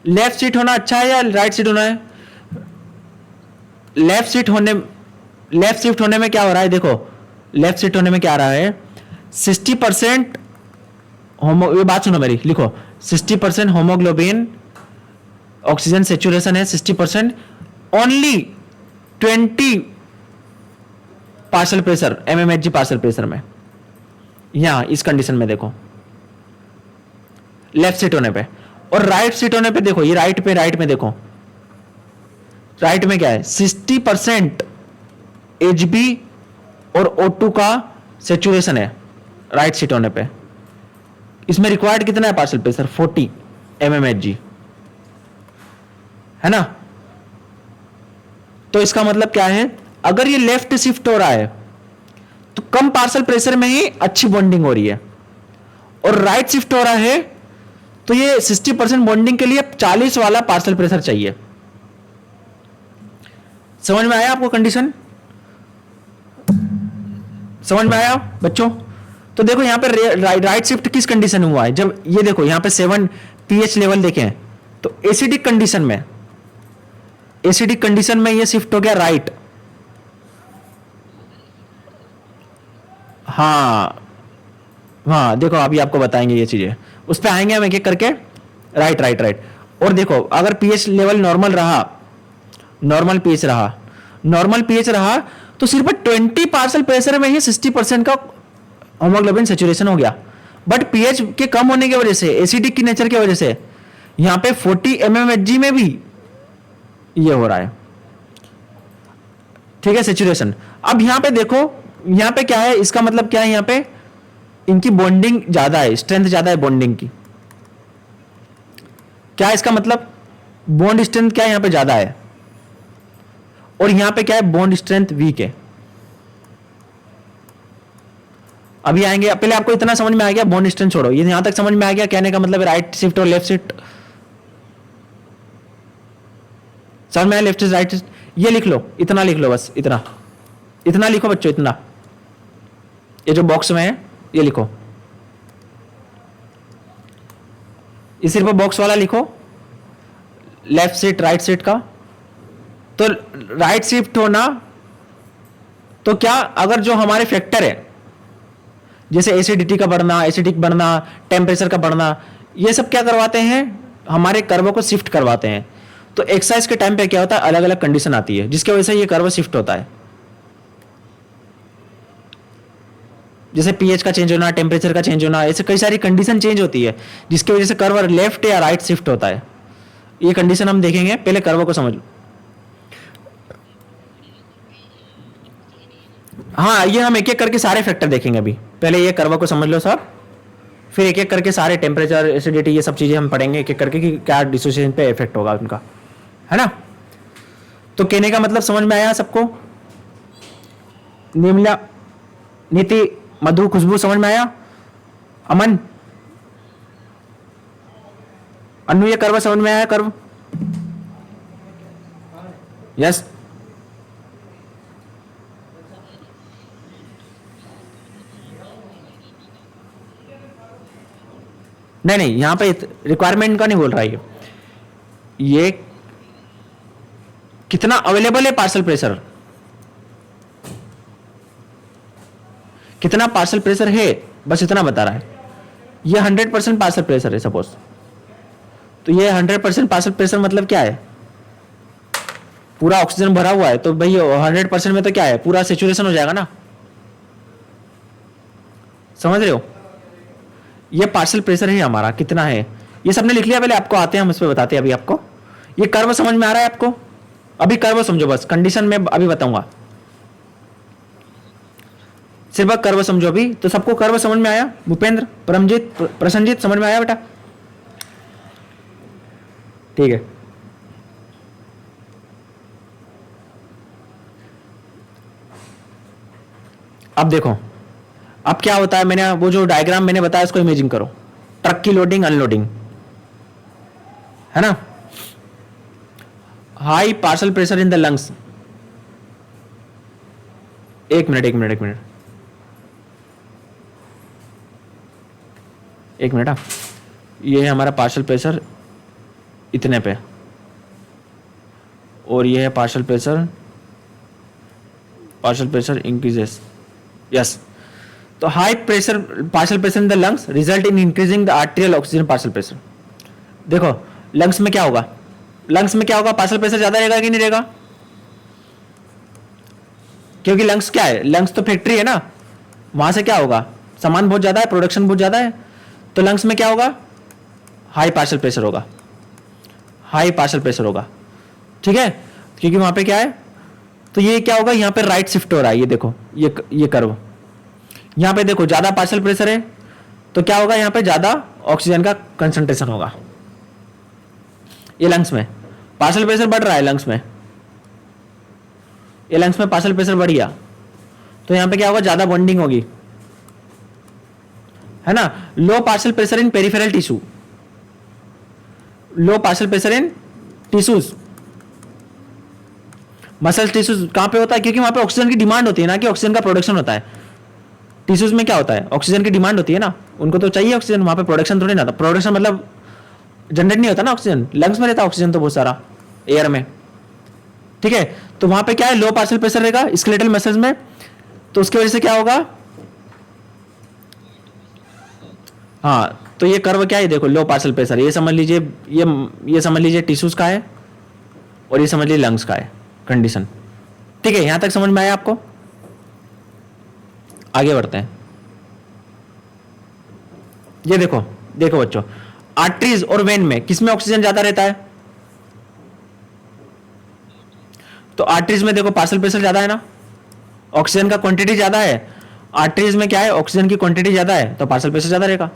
Speaker 1: लेफ्ट शिफ्ट होना अच्छा है या राइट शिफ्ट होना है? लेफ्ट शिफ्ट होने में क्या हो रहा है, देखो लेफ्ट शिफ्ट होने में क्या आ रहा है 60% ये बात सुनो मेरी, लिखो 60% होमोग्लोबिन, ऑक्सीजन सेचुरेशन है 60%, only 20 partial pressure mmHg partial pressure में। यहां इस कंडीशन में देखो लेफ्ट शिफ्ट होने पे, और राइट शिफ्ट होने पे देखो ये राइट में देखो, राइट में क्या है 60% Hb और O2 का सेचुरेशन है राइट शिफ्ट होने पे। इसमें रिक्वायर्ड कितना है पार्शियल प्रेशर 40 mmHg, है ना। तो इसका मतलब क्या है, अगर ये लेफ्ट शिफ्ट हो रहा है तो कम पार्शियल प्रेशर में ही अच्छी बॉन्डिंग हो रही है, और राइट शिफ्ट हो रहा है तो ये 60% बॉन्डिंग के लिए 40 वाला पार्शियल प्रेशर चाहिए। समझ में आया आपको कंडीशन? समझ में आया बच्चों? तो देखो यहां पे राइट शिफ्ट किस कंडीशन में हुआ है, जब ये देखो यहां पे 7 पीएच लेवल देखें तो एसिडिक कंडीशन में ये शिफ्ट हो गया राइट। हाँ देखो अभी आपको बताएंगे ये चीजें, उस पे आएंगे हम एक एक करके। राइट। और देखो अगर पीएच लेवल नॉर्मल पीएच रहा तो सिर्फ 20 पार्शियल प्रेशर में ही 60% का होमोग्लोबिन सेचुरेशन हो गया। बट पीएच के कम होने की वजह से, एसिडिक की नेचर की वजह से यहां पे 40 mmHg में भी ये हो रहा है, ठीक है सेचुरेशन। अब यहां पे देखो, यहां पे क्या है, इसका मतलब क्या है, यहां पे इनकी बॉन्डिंग ज्यादा है, स्ट्रेंथ ज्यादा है बॉन्डिंग की। क्या है इसका मतलब, बॉन्ड स्ट्रेंथ क्या है यहां पे ज्यादा है, और यहां पे क्या है बॉन्ड स्ट्रेंथ वीक है। अभी आएंगे, पहले आपको इतना समझ में आ गया, बॉन्ड स्ट्रेंथ छोड़ो, ये यहां तक समझ में आ गया, कहने का मतलब राइट शिफ्ट और लेफ्ट शिफ्ट समझ में आया, लेफ्ट शिफ्ट राइट शिफ्ट। ये लिख लो, इतना लिख लो, बस इतना लिखो बच्चों, इतना, ये जो बॉक्स में है ये लिखो, ये सिर्फ बॉक्स वाला लिखो, लेफ्ट शिफ्ट राइट शिफ्ट का। तो राइट शिफ्ट होना तो क्या, अगर जो हमारे फैक्टर है जैसे एसिडिटी का बढ़ना, एसिडिक बढ़ना, टेम्परेचर का बढ़ना, ये सब क्या करवाते हैं, हमारे कर्व को शिफ्ट करवाते हैं। तो एक्सरसाइज के टाइम पे क्या होता है, अलग अलग कंडीशन आती है जिसकी वजह से ये कर्व शिफ्ट होता है। जैसे पीएच का चेंज होना, टेम्परेचर का चेंज होना, ऐसे कई सारी कंडीशन चेंज होती है जिसकी वजह से कर्व लेफ्ट या राइट शिफ्ट होता है। ये कंडीशन हम देखेंगे, पहले कर्व को समझ लो। हाँ ये हम एक एक करके सारे फैक्टर देखेंगे अभी, पहले ये कर्व को समझ लो सब, फिर एक एक करके सारे टेम्परेचर, एसिडिटी, ये सब चीजें हम पढ़ेंगे एक एक करके कि क्या डिसोसिएशन पे इफेक्ट होगा उनका, है ना। तो कहने का मतलब समझ में आया सबको, निर्मला, नीति, मधु, खुशबू समझ में आया, अमन, अनु, ये कर्व समझ में आया, कर्व, यस। नहीं यहां पे रिक्वायरमेंट का नहीं बोल रहा है, ये कितना अवेलेबल है पार्शियल प्रेशर, कितना पार्शियल प्रेशर है, बस इतना बता रहा है। ये 100% पार्शियल प्रेशर है सपोज, तो ये 100% पार्शियल प्रेशर मतलब क्या है, पूरा ऑक्सीजन भरा हुआ है, तो भाई 100% में तो क्या है, पूरा सेचुरेशन हो जाएगा ना, समझ रहे हो। ये पार्शियल प्रेशर है हमारा, कितना है ये सबने लिख लिया, पहले आपको आते हैं हम इस पे बताते हैं अभी आपको। ये कर्व समझ में आ रहा है आपको, अभी कर्व समझो बस, कंडीशन में अभी बताऊंगा, सिर्फ कर्व समझो अभी। तो सबको कर्व समझ में आया, भूपेंद्र, परमजीत, प्रसन्नजीत, समझ में आया बेटा, ठीक है। अब देखो अब क्या होता है, मैंने वो जो डायग्राम मैंने बताया उसको इमेजिन करो, ट्रक की लोडिंग अनलोडिंग है ना, high partial pressure in the lungs. एक मिनट ये है हमारा पार्शियल प्रेशर इतने पे, और ये है पार्शियल प्रेशर इंक्रीजेस, यस। तो high pressure partial pressure in the lungs result in increasing the arterial oxygen partial pressure. देखो लंग्स में क्या होगा, पार्शियल प्रेशर ज्यादा रहेगा कि नहीं रहेगा, क्योंकि लंग्स क्या है, लंग्स तो फैक्ट्री है ना, वहां से क्या होगा, सामान बहुत ज्यादा है, प्रोडक्शन बहुत ज्यादा है, तो लंग्स में क्या होगा, हाई पार्शियल प्रेशर होगा, ठीक है, क्योंकि वहां पे क्या है, तो ये क्या होगा, यहाँ पे राइट शिफ्ट हो रहा है, ये देखो ये कर्व, यहाँ पे देखो ज्यादा पार्शियल प्रेशर है, तो क्या होगा, यहाँ पे ज्यादा ऑक्सीजन का कंसंट्रेशन होगा, ये लंग्स में पार्शियल प्रेशर बढ़ रहा है, लंग्स में पार्शियल प्रेशर बढ़ गया, तो यहाँ पे क्या होगा, ज्यादा बॉन्डिंग होगी, है ना। Low partial pressure in peripheral tissue, muscle tissues कहां पे होता है, क्योंकि वहां पे ऑक्सीजन की डिमांड होती है ना, कि ऑक्सीजन का प्रोडक्शन होता है। टिश्यूज में क्या होता है, ऑक्सीजन की डिमांड होती है ना, उनको तो चाहिए ऑक्सीजन, वहां पे प्रोडक्शन थोड़ी ना था, प्रोडक्शन मतलब जनरेट नहीं होता ना ऑक्सीजन, लंग्स में रहता है ऑक्सीजन तो बहुत सारा एयर में, ठीक है। तो वहां पे क्या है, लो पार्शियल प्रेशर रहेगा स्केलेटल मसल्स में, तो उसकी वजह से क्या होगा, हाँ, तो ये कर्व क्या है, देखो लो पार्शियल प्रेशर, ये समझ लीजिए, ये समझ लीजिए टिश्यूज का है, और ये समझ लीजिए लंग्स का है कंडीशन, ठीक है। यहां तक समझ में आया आपको, आगे बढ़ते हैं। ये देखो बच्चों, आर्टरीज और वेन में किसमें ऑक्सीजन ज्यादा रहता है, तो आर्टरीज में देखो पार्शियल प्रेशर ज्यादा है ना, ऑक्सीजन का क्वांटिटी ज्यादा है, आर्टरीज में क्या है, ऑक्सीजन की क्वांटिटी ज्यादा है, तो पार्शियल प्रेशर ज्यादा रहेगा।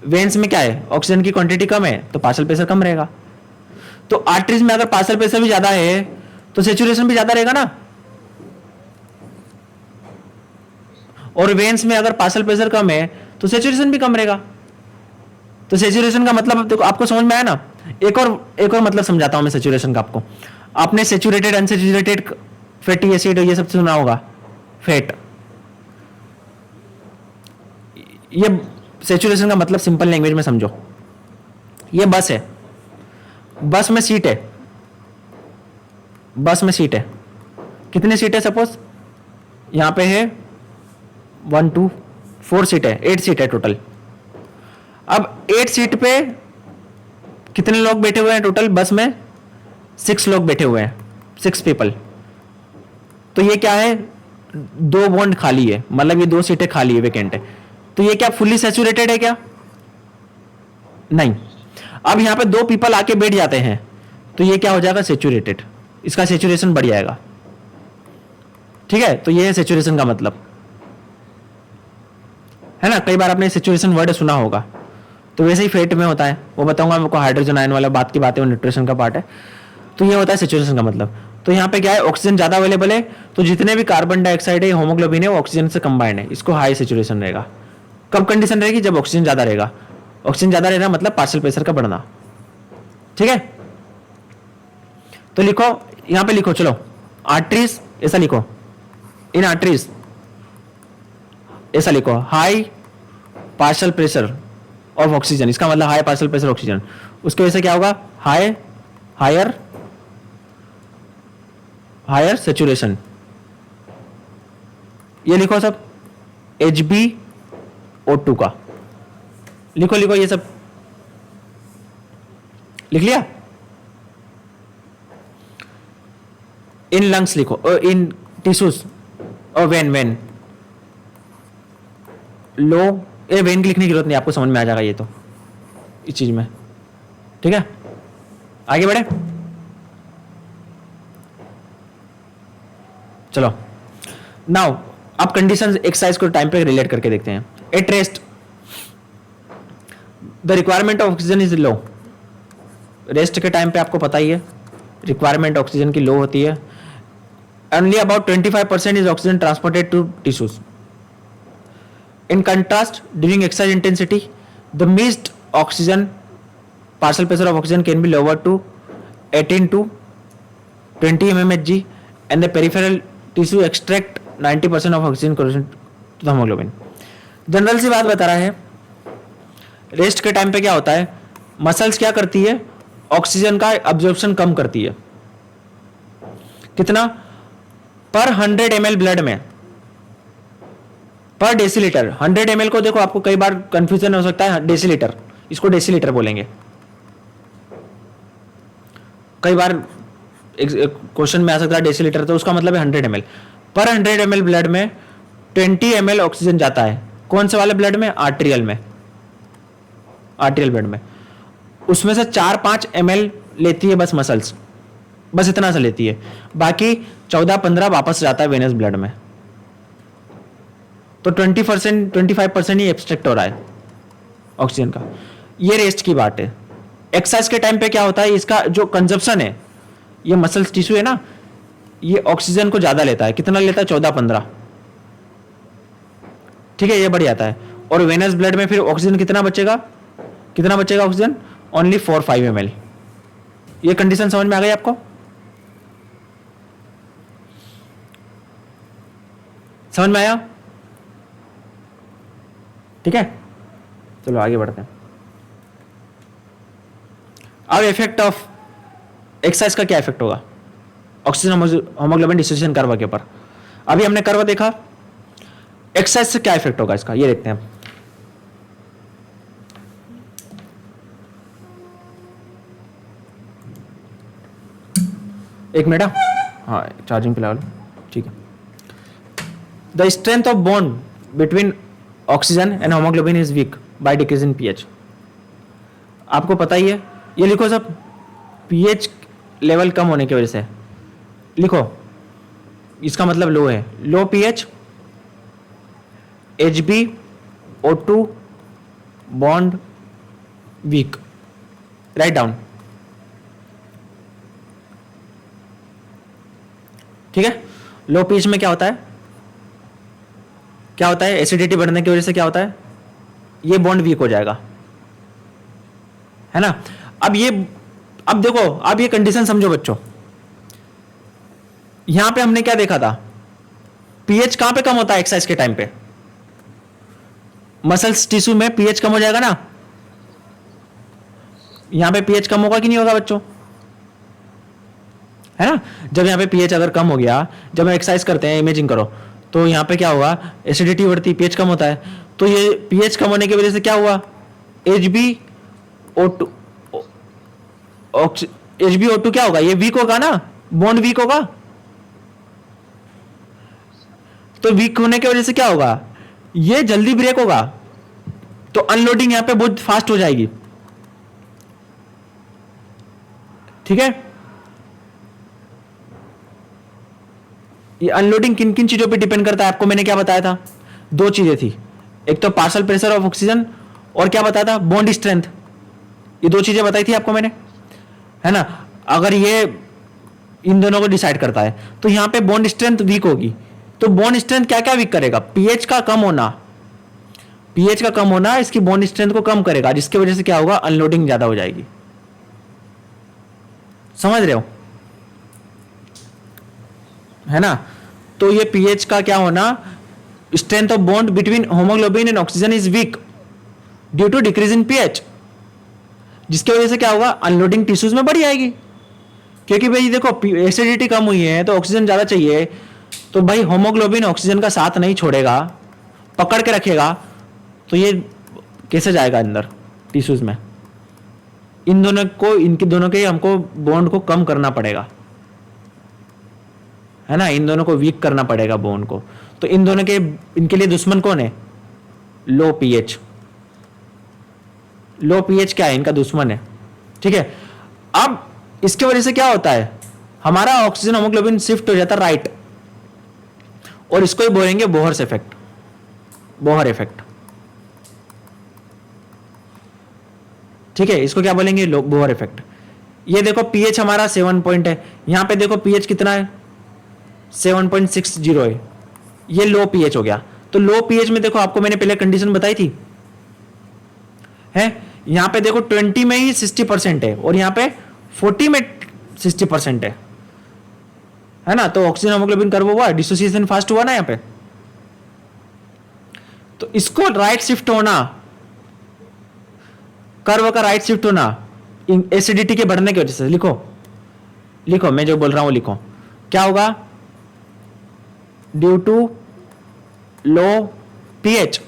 Speaker 1: वेन्स में क्या है, ऑक्सीजन की क्वांटिटी कम है, तो पार्शियल प्रेशर कम रहेगा। तो आर्टरीज में अगर पार्शियल प्रेशर भी ज्यादा है, तो सेचुरेशन भी ज्यादा रहेगा ना, और वेन्स में अगर पार्शियल प्रेशर कम है, तो सेचुरेशन भी कम रहेगा। तो सेचुरेशन का मतलब देखो, आपको समझ में आया ना। एक और मतलब समझाता हूं मैं सेचुरेशन का आपको। आपने सेचुरेटेड अनसेचुरेटेड फैटी एसिड ये सब सुना होगा, फैट, ये सेचुरेशन का मतलब सिंपल लैंग्वेज में समझो, ये बस है, बस में सीट है, कितने सीट है, सपोज यहां पे है 1 2 4 सीट है, 8 सीट है टोटल। अब 8 सीट पे कितने लोग बैठे हुए हैं टोटल, बस में 6 लोग बैठे हुए हैं, 6 पीपल। तो ये क्या है, 2 बॉन्ड खाली है, मतलब ये 2 सीटें खाली है, वेकेंट है। तो ये क्या फुल्ली सैचुरेटेड है क्या, नहीं। अब यहां पे 2 पीपल आके बैठ जाते हैं, तो ये क्या हो जाएगा, सैचुरेटेड, इसका सैचुरेशन बढ़ जाएगा, ठीक है। तो ये है सैचुरेशन का मतलब, है ना। कई बार आपने सैचुरेशन वर्ड सुना होगा, तो वैसे ही फैट में होता है, वो बताऊंगा आपको, हाइड्रोजन आयन वाला बात की बात है, वो न्यूट्रिशन का पार्ट है। तो ये होता है सैचुरेशन का मतलब। तो यहाँ पे क्या है, ऑक्सीजन ज्यादा अवेलेबल है, तो जितने भी कार्बन डाइऑक्साइड है, हीमोग्लोबिन है, वो ऑक्सीजन से कंबाइंड है, इसको हाई सैचुरेशन रहेगा। कब कंडीशन रहेगी, जब ऑक्सीजन ज्यादा रहेगा, ऑक्सीजन ज्यादा रहना मतलब पार्शियल प्रेशर का बढ़ना, ठीक है। तो लिखो, यहां पे लिखो, चलो आर्टरीज ऐसा लिखो, इन आर्टरीज ऐसा लिखो, high partial pressure of oxygen, इसका मतलब हाई पार्शियल प्रेशर ऑक्सीजन, उसकी वजह से क्या होगा, हायर सैचुरेशन। ये लिखो सब, HbO2 का लिखो ये सब, लिख लिया? इन लंग्स लिखो, इन टिश्यूज और वेन लो, ये वेन की लिखने की जरूरत नहीं, आपको समझ में आ जाएगा ये तो इस चीज में। ठीक है, आगे बढ़े। चलो नाउ अब कंडीशंस एक्सरसाइज को टाइम पे रिलेट करके देखते हैं। At rest the requirement of oxygen is low. Rest के टाइम पे आपको पता ही है रिक्वायरमेंट ऑक्सीजन की लो होती है। Only about 25% is oxygen transported to tissues. In contrast, during exercise intensity, the missed oxygen, partial pressure of oxygen can be lowered to 18 to 20 mmHg, and the peripheral tissue extract 90% of oxygen correlation to the hemoglobin. General सी बात बता रहा है, रेस्ट के टाइम पे क्या होता है, मसल्स क्या करती है, ऑक्सीजन का अब्जॉर्प्शन कम करती है। कितना? पर 100 ml ब्लड में, पर डेसीलीटर। 100 ml को देखो, आपको कई बार कंफ्यूजन हो सकता है, डेसीलीटर, इसको डेसीलीटर बोलेंगे। कई बार क्वेश्चन में आ सकता है डेसीलीटर, तो उसका मतलब है 100 ml। पर 100 ml ब्लड में 20 ml ऑक्सीजन जाता है। कौन से वाले ब्लड में? आर्टेरियल में, आर्टेरियल ब्लड में। उसमें से 4-5 ml लेती है बस मसल्स, बस इतना सा लेती है, बाकी 14-15 वापस जाता है वेनस ब्लड में। तो 25% ही एब्स्ट्रैक्ट हो रहा है ऑक्सीजन का। ये रेस्ट की बात है। एक्सरसाइज के टाइम पे क्या होता है, इसका जो कंजप्शन है, ये मसल्स टिश्यू है ना, ये ऑक्सीजन को ज्यादा लेता है। कितना लेता है? 14-15। ठीक है, ये बढ़ जाता है। और वेनस ब्लड में फिर ऑक्सीजन कितना बचेगा? कितना बचेगा ऑक्सीजन? Only 4-5 ml। ये कंडीशन समझ में आ गई आपको? समझ में आया? ठीक है, चलो आगे बढ़ते हैं। अब इफेक्ट ऑफ एक्सरसाइज का क्या इफेक्ट होगा ऑक्सीजन हेमोग्लोबिन डिस्ट्रीब्यूशन कर्व के ऊपर? अभी हमने कर्व देखा, एक्सरसाइज से क्या इफेक्ट होगा इसका, ये देखते हैं। एक मिनट, हाँ चार्जिंग पे लगा लो। ठीक है। The strength of bond between oxygen and hemoglobin is weak by decrease in pH. आपको पता ही है, ये लिखो सब, pH लेवल कम होने की वजह से लिखो, इसका मतलब लो है। लो pH, HbO2 bond weak, write down. ठीक है, लो pH में क्या होता है, क्या होता है, एसिडिटी बढ़ने की वजह से क्या होता है, ये बॉन्ड वीक हो जाएगा, है ना। अब देखो, अब ये कंडीशन समझो बच्चों। यहां पे हमने क्या देखा था, पीएच कहां पे कम होता है एक्सरसाइज के टाइम पे? मसल्स टिश्यू में पीएच कम हो जाएगा ना। यहां पे पीएच कम होगा कि नहीं होगा बच्चों, है ना। जब यहां पे पीएच अगर कम हो गया, जब हम एक्सरसाइज करते हैं, इमेजिंग करो, तो यहां पे क्या होगा, एसिडिटी बढ़ती, पीएच कम होता है। तो ये पीएच कम होने की वजह से क्या हुआ, HbO2 क्या होगा, ये वीक होगा ना, बॉन्ड वीक होगा। तो वीक होने की वजह से क्या होगा, ये जल्दी ब्रेक होगा, तो अनलोडिंग यहां पे बहुत फास्ट हो जाएगी। ठीक है, ये अनलोडिंग किन किन चीजों पे डिपेंड करता है, आपको मैंने क्या बताया था, दो चीजें थी, एक तो पार्शियल प्रेशर ऑफ ऑक्सीजन, और क्या बताया था, बॉन्ड स्ट्रेंथ। ये दो चीजें बताई थी आपको मैंने, है ना। अगर ये इन दोनों को डिसाइड करता है, तो यहां पे बॉन्ड स्ट्रेंथ वीक होगी। तो बॉन्ड स्ट्रेंथ क्या क्या वीक करेगा, पीएच का कम होना, पीएच का कम होना इसकी बॉन्ड स्ट्रेंथ को कम करेगा, जिसकी वजह से क्या होगा, अनलोडिंग ज्यादा हो जाएगी। समझ रहे हो, है ना। तो ये पीएच का क्या होना, strength of bond between haemoglobin and oxygen is weak due to decrease in pH, जिसकी वजह से क्या होगा, अनलोडिंग टिश्यूज में बढ़ जाएगी। क्योंकि भाई देखो, एसिडिटी कम हुई है तो ऑक्सीजन ज्यादा चाहिए, तो भाई होमोग्लोबिन ऑक्सीजन का साथ नहीं छोड़ेगा, पकड़ के रखेगा, तो ये कैसे जाएगा अंदर टिश्यूज में, इन दोनों को, इनके दोनों के हमको बॉन्ड को कम करना पड़ेगा, है ना, इन दोनों को वीक करना पड़ेगा बॉन्ड को। तो इन दोनों के, इनके लिए दुश्मन कौन है? लो पीएच। लो पीएच क्या है? इनका दुश्मन है, ठीक है। अब इसके वजह से क्या होता है, हमारा ऑक्सीजन हीमोग्लोबिन शिफ्ट हो जाता है राइट, और इसको ही बोलेंगे बोहर्स इफेक्ट, बोहर इफेक्ट, ठीक है। इसको क्या बोलेंगे? Bohr effect. ये देखो पीएच हमारा 7 पॉइंट है, यहां पे देखो पीएच कितना है? 7.60 है, ये लो पीएच हो गया। तो लो पीएच में देखो, आपको मैंने पहले कंडीशन बताई थी, है, यहां पे देखो 20 में ही 60% है, और यहां पे 40 में 60% है ना। तो ऑक्सीजन हीमोग्लोबिन कर्व हुआ, डिसोसिएशन फास्ट हुआ ना यहां पे। तो इसको राइट शिफ्ट होना, कर्व का राइट शिफ्ट होना एसिडिटी के बढ़ने की वजह से, लिखो लिखो, मैं जो बोल रहा हूं लिखो, क्या होगा? ड्यू टू लो पीएच,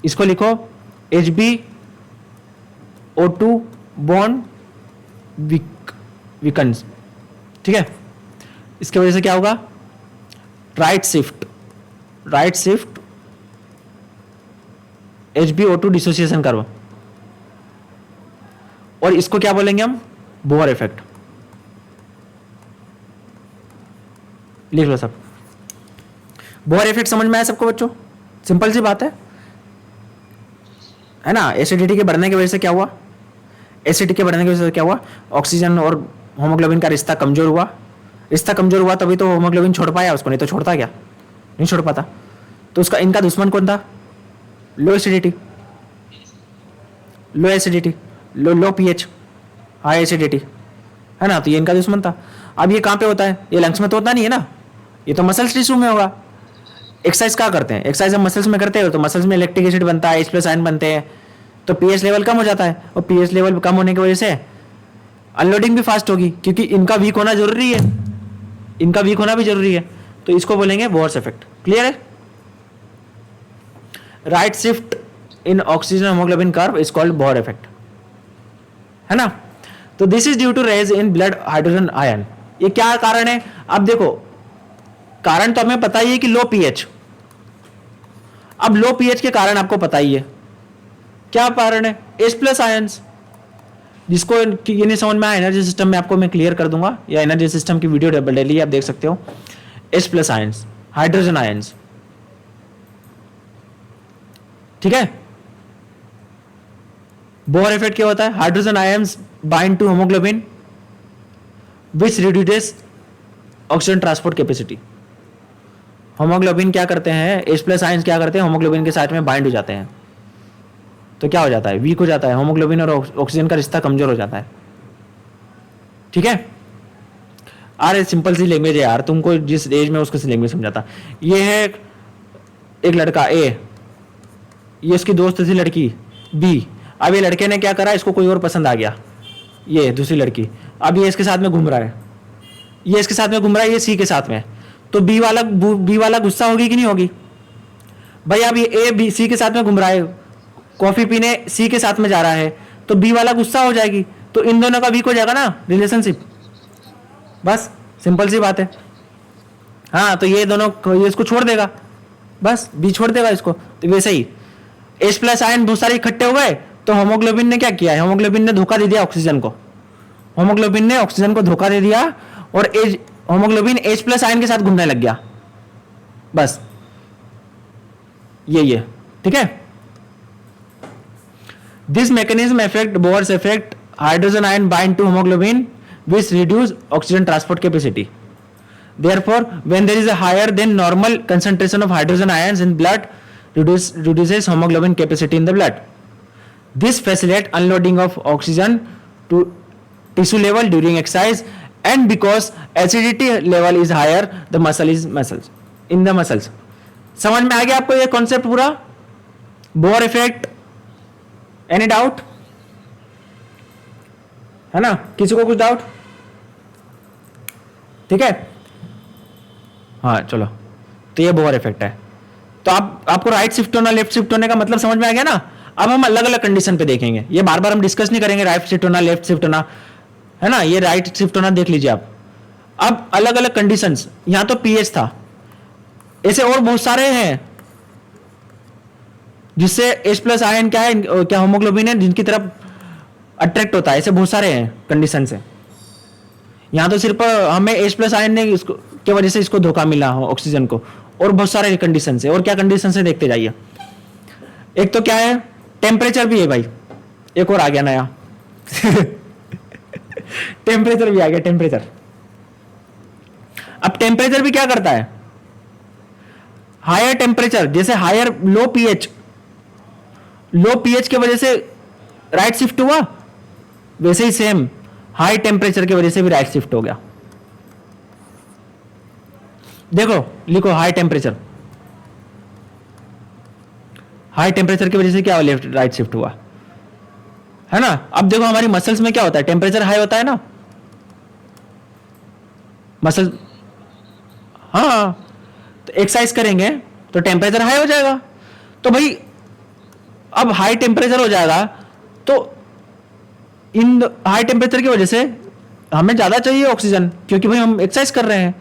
Speaker 1: इसको लिखो HbO2 बॉन्ड वीकन्स, ठीक है। इसकी वजह से क्या होगा? Right shift HbO2 dissociation curve, और इसको क्या बोलेंगे हम? Bohr effect. लिख लो सब। बोहर इफेक्ट समझ में आया सबको बच्चों? सिंपल सी बात है ना। एसिडिटी के बढ़ने की वजह से क्या हुआ? एसिडिटी के बढ़ने की वजह से क्या हुआ? ऑक्सीजन और हीमोग्लोबिन का रिश्ता कमजोर हुआ। रिश्ता कमजोर हुआ तभी तो हीमोग्लोबिन छोड़ पाया उसको, नहीं तो छोड़ता क्या? नहीं छोड़ पाता। तो उसका, इनका दुश्मन कौन था? लो एसिडिटी, लो पीएच, हाई एसिडिटी, है ना। तो ये इनका दुश्मन था। अब ये कहां पे होता है? ये लंग्स में तो होता नहीं है ना, ये तो मसल्स टिश्यू में होगा। एक्सरसाइज क्या करते हैं? एक्सरसाइज हम मसल्स में करते हैं, तो मसल्स में इलेक्ट्रिक एसिड बनता है, H+ आयन बनते हैं, तो पीएच लेवल कम हो जाता है, और पीएच लेवल कम होने की वजह से अनलोडिंग भी फास्ट होगी, क्योंकि इनका वीक होना जरूरी है, इनका वीक होना भी जरूरी है। तो इसको बोलेंगे बोहर्स इफेक्ट। क्लियर है? Right shift in oxygen haemoglobin curve is called Bohr effect, है ना। तो this is due to raise in blood hydrogen ion. ये क्या कारण है? अब देखो, कारण तो हमें पता ही है कि लो पीएच। अब लो पीएच के कारण आपको पता ही है क्या कारण है? H+ आयंस, जिसको ये नहीं समझ में आया, एनर्जी सिस्टम में आपको मैं क्लियर कर दूंगा, या एनर्जी सिस्टम की वीडियो डेली आप देख सकते हो। H+ आयंस, हाइड्रोजन आयंस, ठीक है। बोहर इफेक्ट क्या होता है? Hydrogen ions bind to haemoglobin which reduces oxygen transport capacity. Haemoglobin क्या करते हैं? H+ आयंस क्या करते हैं? हीमोग्लोबिन के साथ में बाइंड हो जाते हैं, तो क्या हो जाता है? वीक हो जाता है, हीमोग्लोबिन और ऑक्सीजन का रिश्ता कमजोर हो जाता है, ठीक है। अरे सिंपल सी लैंग्वेज है यार, तुमको जिस एज में उसको लैंग्वेज समझाता। ये है एक लड़का A, ये इसकी दोस्त थी लड़की B। अब ये लड़के ने क्या करा, इसको कोई और पसंद आ गया, ये दूसरी लड़की। अब ये इसके साथ में घूम रहा है, ये इसके साथ में घूम रहा है, ये C के साथ में। तो बी वाला गुस्सा होगी कि नहीं होगी भाई? अब ये A B C के साथ में घूम रहा है, कॉफी पीने C के साथ में जा रहा है, तो B वाला गुस्सा हो जाएगी, तो इन दोनों का वीक हो जाएगा ना रिलेशनशिप। बस सिंपल सी बात है। हाँ, तो ये दोनों, ये इसको छोड़ देगा, बस B छोड़ देगा इसको। तो वैसे ही H+ आयन बहुत सारे इकट्ठे हो गए, तो हीमोग्लोबिन ने क्या किया? हीमोग्लोबिन ने धोखा दे दिया ऑक्सीजन को, हीमोग्लोबिन ने ऑक्सीजन को धोखा दे दिया, और हीमोग्लोबिन H+ आयन के साथ घूमने लग गया। बस ये ठीक है। This mechanism affect Bohr's effect, hydrogen ion bind to haemoglobin which reduce oxygen transport capacity. Therefore, when there is a higher than normal concentration of hydrogen ions in blood, reduces hemoglobin capacity in the blood. This facilitates unloading of oxygen to tissue level during exercise, and because acidity level is higher, the muscles in the muscles. समझ में आ गया आपको ये कॉन्सेप्ट पूरा? बोहर इफेक्ट, एनी डाउट है ना? किसी को कुछ डाउट? ठीक है, हाँ चलो। तो ये बोहर इफेक्ट है। तो आपको राइट शिफ्ट होना, लेफ्ट शिफ्ट होने का मतलब समझ में आ गया ना? अब हम अलग अलग कंडीशन पे देखेंगे, ये बार बार हम डिस्कस नहीं करेंगे राइट शिफ्ट होना लेफ्ट शिफ्ट होना, है ना, ये राइट शिफ्ट होना देख लीजिए आप। अब अलग अलग कंडीशंस, यहां तो पीएच था, ऐसे और बहुत सारे हैं जिससे H प्लस आयन क्या है, क्या होमोग्लोबिन है जिनकी तरफ अट्रैक्ट होता है, ऐसे बहुत सारे हैं कंडीशन से। यहां तो सिर्फ हमें H प्लस आयन ने इसको की वजह से इसको धोखा मिला हो ऑक्सीजन को, और बहुत सारे कंडीशन से। और क्या कंडीशन से देखते जाइए, एक तो क्या है, टेम्परेचर भी है भाई, एक और आ गया नया टेम्परेचर भी आ गया, टेम्परेचर। अब टेम्परेचर भी क्या करता है, हायर टेम्परेचर, जैसे हायर लो पीएच की वजह से राइट शिफ्ट हुआ, वैसे ही सेम हाई टेम्परेचर की वजह से भी राइट शिफ्ट हो गया। देखो लिखो हाई टेम्परेचर, हाई टेम्परेचर की वजह से क्या लेफ्ट राइट शिफ्ट हुआ, है ना। अब देखो हमारी मसल्स में क्या होता है, टेम्परेचर हाई होता है ना मसल, हाँ, तो एक्सरसाइज करेंगे तो टेम्परेचर हाई हो जाएगा। तो भाई अब हाई टेम्परेचर हो जाएगा तो इन हाई टेम्परेचर की वजह से हमें ज्यादा चाहिए ऑक्सीजन, क्योंकि भाई हम एक्सरसाइज कर रहे हैं,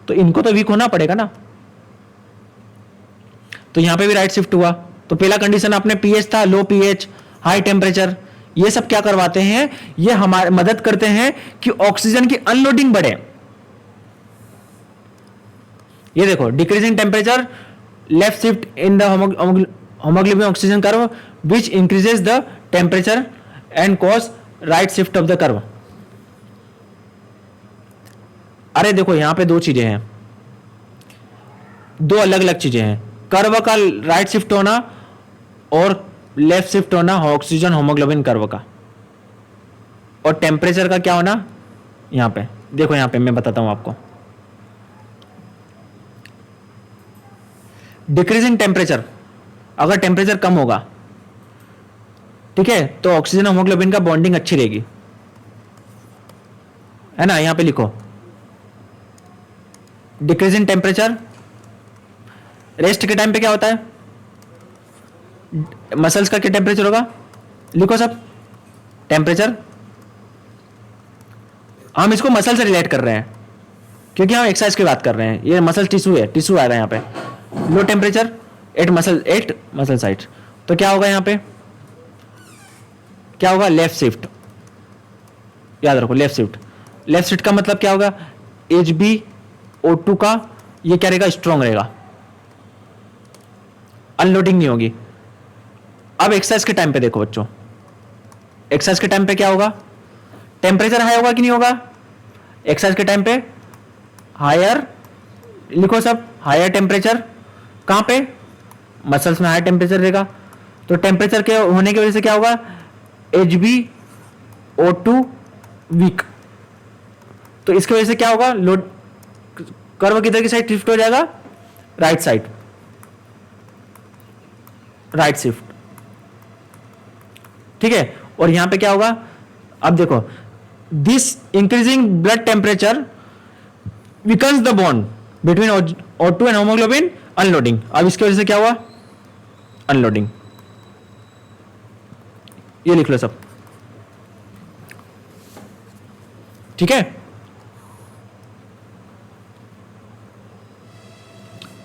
Speaker 1: तो इनको तो वीक होना पड़ेगा ना। तो यहां पे भी राइट शिफ्ट हुआ। तो पहला कंडीशन अपने पीएच था, लो पीएच, हाई टेम्परेचर, ये सब क्या करवाते हैं, ये हमारे मदद करते हैं कि ऑक्सीजन की अनलोडिंग बढ़े। ये देखो decreasing temperature, left shift in the haemoglobin oxygen curve which increases the temperature and cause right shift of the curve. अरे देखो यहां पे दो चीजें हैं, दो अलग अलग चीजें हैं, कर्व का राइट शिफ्ट होना और लेफ्ट शिफ्ट होना ऑक्सीजन होमोग्लोबिन कर्व का, और टेम्परेचर का क्या होना। यहां पे देखो, यहां पे मैं बताता हूं आपको, डिक्रीजिंग टेम्परेचर, अगर टेम्परेचर कम होगा, ठीक है, तो ऑक्सीजन होमोग्लोबिन का बॉन्डिंग अच्छी रहेगी, है ना। यहां पे लिखो डिक्रीजिंग टेम्परेचर, रेस्ट के टाइम पे क्या होता है, मसल्स का क्या टेम्परेचर होगा, लिखो सब, टेम्परेचर। हम इसको मसल से रिलेट कर रहे हैं क्योंकि हम एक्सरसाइज की बात कर रहे हैं, ये मसल टिश्यू है, टिश्यू आएगा यहाँ पे। Low temperature at muscle site, तो क्या होगा यहाँ पे, क्या होगा, लेफ्ट शिफ्ट, याद रखो लेफ्ट शिफ्ट। लेफ्ट शिफ्ट का मतलब क्या होगा, HbO2 का ये क्या रहेगा, स्ट्रॉन्ग रहेगा, अनलोडिंग नहीं होगी। अब एक्सरसाइज के टाइम पे देखो बच्चों, एक्सरसाइज के टाइम पे क्या होगा, टेम्परेचर हाई होगा कि नहीं होगा, एक्सरसाइज के टाइम पे हायर, लिखो सब, हायर टेम्परेचर कहां पे, मसल्स में हायर टेम्परेचर रहेगा। तो टेम्परेचर के होने की वजह से क्या होगा, HbO2 वीक, तो इसकी वजह से क्या होगा, लोड कर्व किधर की साइड शिफ्ट हो जाएगा, राइट साइड, राइट शिफ्ट, ठीक है। और यहां पे क्या होगा, अब देखो, this increasing blood temperature weakens the bond between O2 and haemoglobin, unloading. अब इसकी वजह से क्या हुआ, अनलोडिंग, ये लिख लो सब, ठीक है।